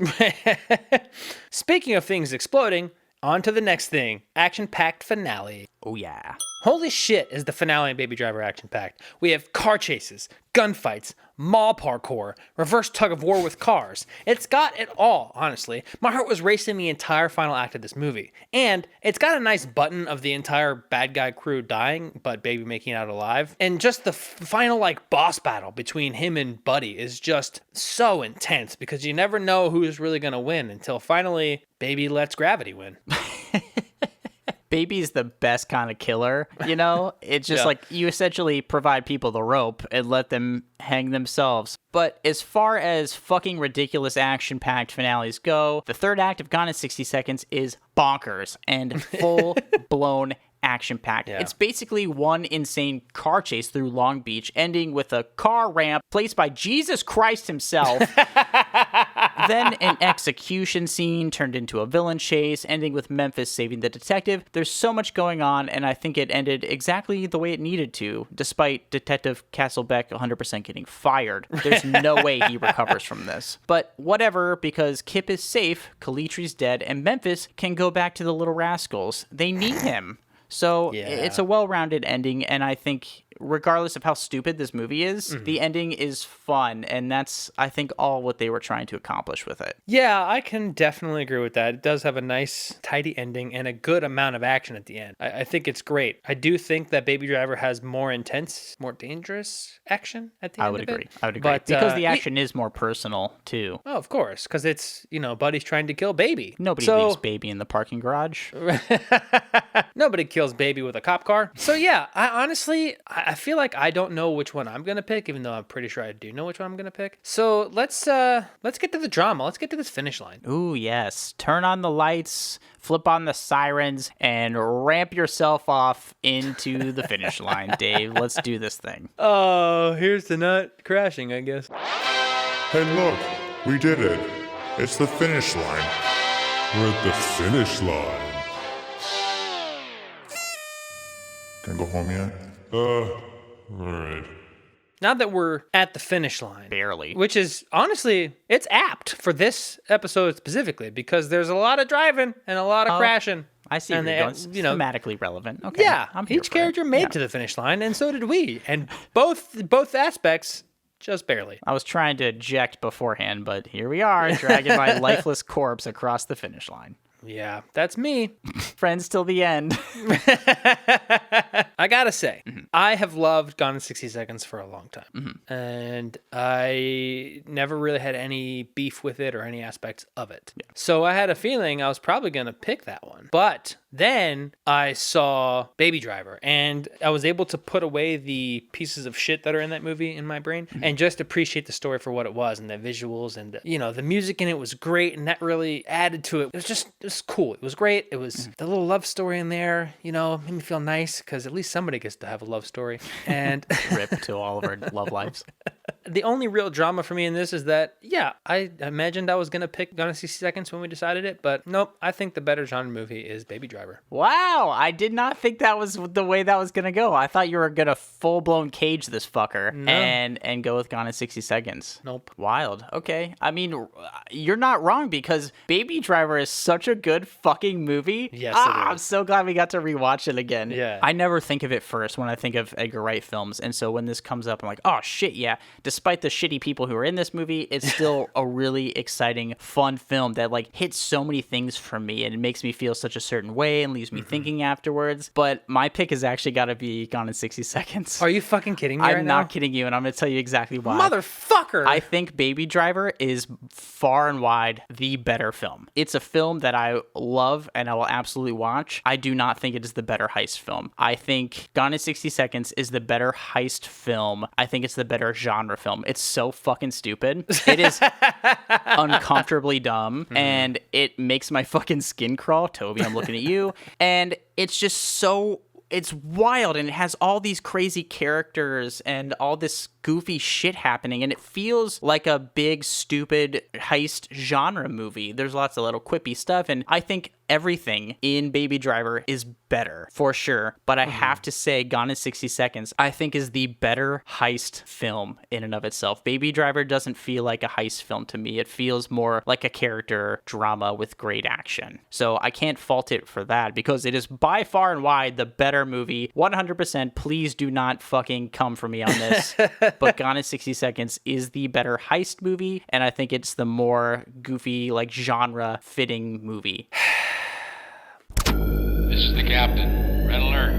Speaking of things exploding, on to the next thing. Action-packed finale. Oh yeah. Holy shit is the finale in Baby Driver action-packed. We have car chases, gunfights, mall parkour, reverse tug-of-war with cars. It's got it all, honestly. My heart was racing the entire final act of this movie. And it's got a nice button of the entire bad guy crew dying, but Baby making it out alive. And just the final, boss battle between him and Buddy is just so intense because you never know who's really gonna win until finally Baby lets gravity win. Baby's the best kind of killer, you know? It's just like you essentially provide people the rope and let them hang themselves. But as far as fucking ridiculous action-packed finales go, the third act of Gone in 60 Seconds is bonkers and full-blown action-packed. It's basically one insane car chase through Long Beach, ending with a car ramp placed by Jesus Christ himself. Then an execution scene turned into a villain chase, ending with Memphis saving the detective. There's so much going on, and I think it ended exactly the way it needed to, despite Detective Castlebeck 100% getting fired. There's no way he recovers from this. But whatever, because Kip is safe, Calitri's dead, and Memphis can go back to the Little Rascals. They need him. So it's a well-rounded ending, and I think regardless of how stupid this movie is, the ending is fun, and that's, I think, all what they were trying to accomplish with it. Yeah, I can definitely agree with that. It does have a nice, tidy ending and a good amount of action at the end. I think it's great. I do think that Baby Driver has more intense, more dangerous action at the end of it. I would agree. But, because the action is more personal, too. Oh, of course, because it's, Buddy's trying to kill Baby. Nobody leaves Baby in the parking garage. Nobody kills Baby with a cop car. So yeah, I feel like I don't know which one I'm gonna pick, even though I'm pretty sure I do know which one I'm gonna pick. So let's get to the drama. Let's get to this finish line. Ooh, yes. Turn on the lights, flip on the sirens, and ramp yourself off into the finish line, Dave. Let's do this thing. Oh, here's the nut crashing, I guess. Hey, look, we did it. It's the finish line. We're at the finish line. Can I go home yet? Alright. Now that we're at the finish line. Barely. Which is, honestly, it's apt for this episode specifically, because there's a lot of driving and a lot of crashing. I see where you're going. It's thematically relevant. Okay. Yeah, each character made to the finish line, and so did we. And both aspects, just barely. I was trying to eject beforehand, but here we are, dragging my lifeless corpse across the finish line. Yeah, that's me. Friends till the end. I gotta say, I have loved Gone in 60 Seconds for a long time. And I never really had any beef with it or any aspects of it. Yeah. So I had a feeling I was probably gonna pick that one. But then I saw Baby Driver, and I was able to put away the pieces of shit that are in that movie in my brain and just appreciate the story for what it was, and the visuals, and the music in it was great, and that really added to it. It was cool. It was great. It was the little love story in there, made me feel nice, because at least somebody gets to have a love story. And rip to all of our love lives. The only real drama for me in this is that, I imagined I was going to pick Gone in 60 Seconds when we decided it, but nope, I think the better genre movie is Baby Driver. Wow, I did not think that was the way that was going to go. I thought you were going to full-blown cage this fucker and go with Gone in 60 Seconds. Nope. Wild. Okay. I mean, you're not wrong, because Baby Driver is such a good fucking movie. Yes, it is. I'm so glad we got to rewatch it again. Yeah. I never think of it first when I think of Edgar Wright films, and so when this comes up, I'm like, oh shit, yeah. Despite the shitty people who are in this movie, it's still a really exciting, fun film that hits so many things for me, and it makes me feel such a certain way and leaves me thinking afterwards. But my pick has actually got to be Gone in 60 Seconds. Are you fucking kidding me I'm right now? not kidding you, and I'm going to tell you exactly why. Motherfucker! I think Baby Driver is far and wide the better film. It's a film that I love and I will absolutely watch. I do not think it is the better heist film. I think Gone in 60 Seconds is the better heist film. I think it's the better genre film. It's so fucking stupid. It is uncomfortably dumb, and it makes my fucking skin crawl. Toby, I'm looking at you. And it's just so... It's wild, and it has all these crazy characters and all this goofy shit happening, and it feels like a big, stupid heist genre movie. There's lots of little quippy stuff, and I think everything in Baby Driver is better, for sure. But I have to say, Gone in 60 Seconds, I think, is the better heist film in and of itself. Baby Driver doesn't feel like a heist film to me. It feels more like a character drama with great action. So I can't fault it for that, because it is by far and wide the better movie. 100%, please do not fucking come for me on this. But Gone in 60 Seconds is the better heist movie, and I think it's the more goofy, genre fitting movie. This is the captain. Red alert.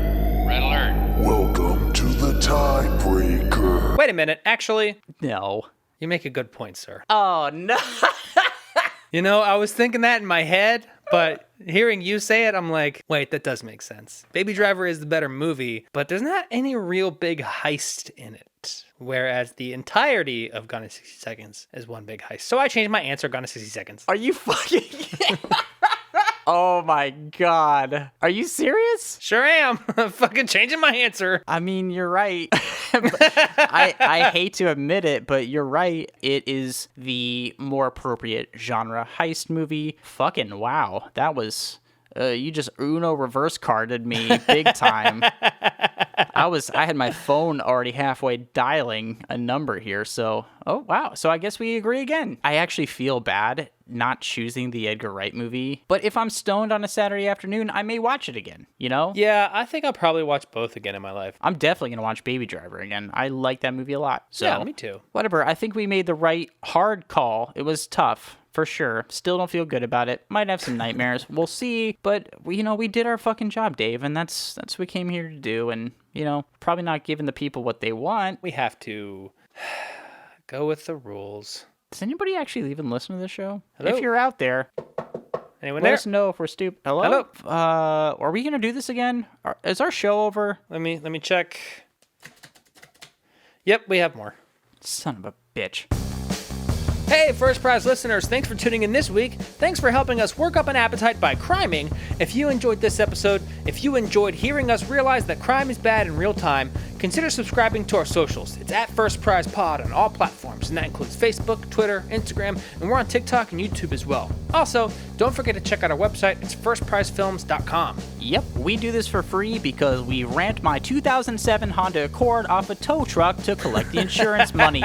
Red alert. Welcome to the Tiebreaker. Wait a minute. Actually, no. You make a good point, sir. Oh, no. I was thinking that in my head, but hearing you say it, I'm like, wait, that does make sense. Baby Driver is the better movie, but there's not any real big heist in it. Whereas the entirety of Gone in 60 Seconds is one big heist. So I changed my answer, Gone in 60 Seconds. Are you fucking... Oh my god. Are you serious? Sure am. I'm fucking changing my answer. I mean, you're right. I hate to admit it, but you're right. It is the more appropriate genre heist movie. Fucking wow. That was... you just Uno reverse carded me big time. I had my phone already halfway dialing a number here, so... Oh, wow. So I guess we agree again. I actually feel bad not choosing the Edgar Wright movie. But if I'm stoned on a Saturday afternoon, I may watch it again, you know? Yeah, I think I'll probably watch both again in my life. I'm definitely going to watch Baby Driver again. I like that movie a lot. So, yeah, me too. Whatever. I think we made the right hard call. It was tough. For sure. Still don't feel good about it. Might have some nightmares. We'll see. But, we did our fucking job, Dave. And that's what we came here to do. And, probably not giving the people what they want. We have to go with the rules. Does anybody actually even listen to the show? Hello? If you're out there, anyone let there? us know if we're stupid. Hello? Are we going to do this again? Is our show over? Let me check. Yep, we have more. Son of a bitch. Hey, First Prize listeners, thanks for tuning in this week. Thanks for helping us work up an appetite by criming. If you enjoyed this episode, if you enjoyed hearing us realize that crime is bad in real time, consider subscribing to our socials. It's at First Prize Pod on all platforms, and that includes Facebook, Twitter, Instagram, and we're on TikTok and YouTube as well. Also, don't forget to check out our website. It's firstprizefilms.com. Yep, we do this for free because we rent my 2007 Honda Accord off a tow truck to collect the insurance money.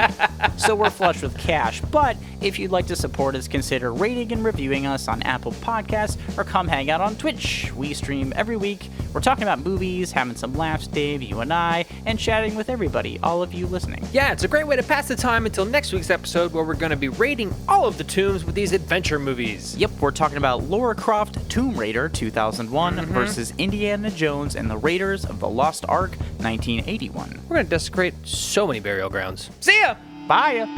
So we're flush with cash. But if you'd like to support us, consider rating and reviewing us on Apple Podcasts or come hang out on Twitch. We stream every week. We're talking about movies, having some laughs, Dave, you and I, and chatting with everybody, all of you listening. Yeah, it's a great way to pass the time until next week's episode where we're going to be rating all of the tombs with these adventure movies. Yep, we're talking about Lara Croft Tomb Raider 2001 versus Indiana Jones and the Raiders of the Lost Ark 1981. We're going to desecrate so many burial grounds. See ya! Bye!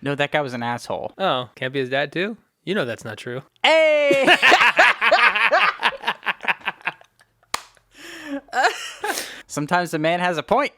No, that guy was an asshole. Oh, can't be his dad too? You know that's not true. Hey! Sometimes the man has a point.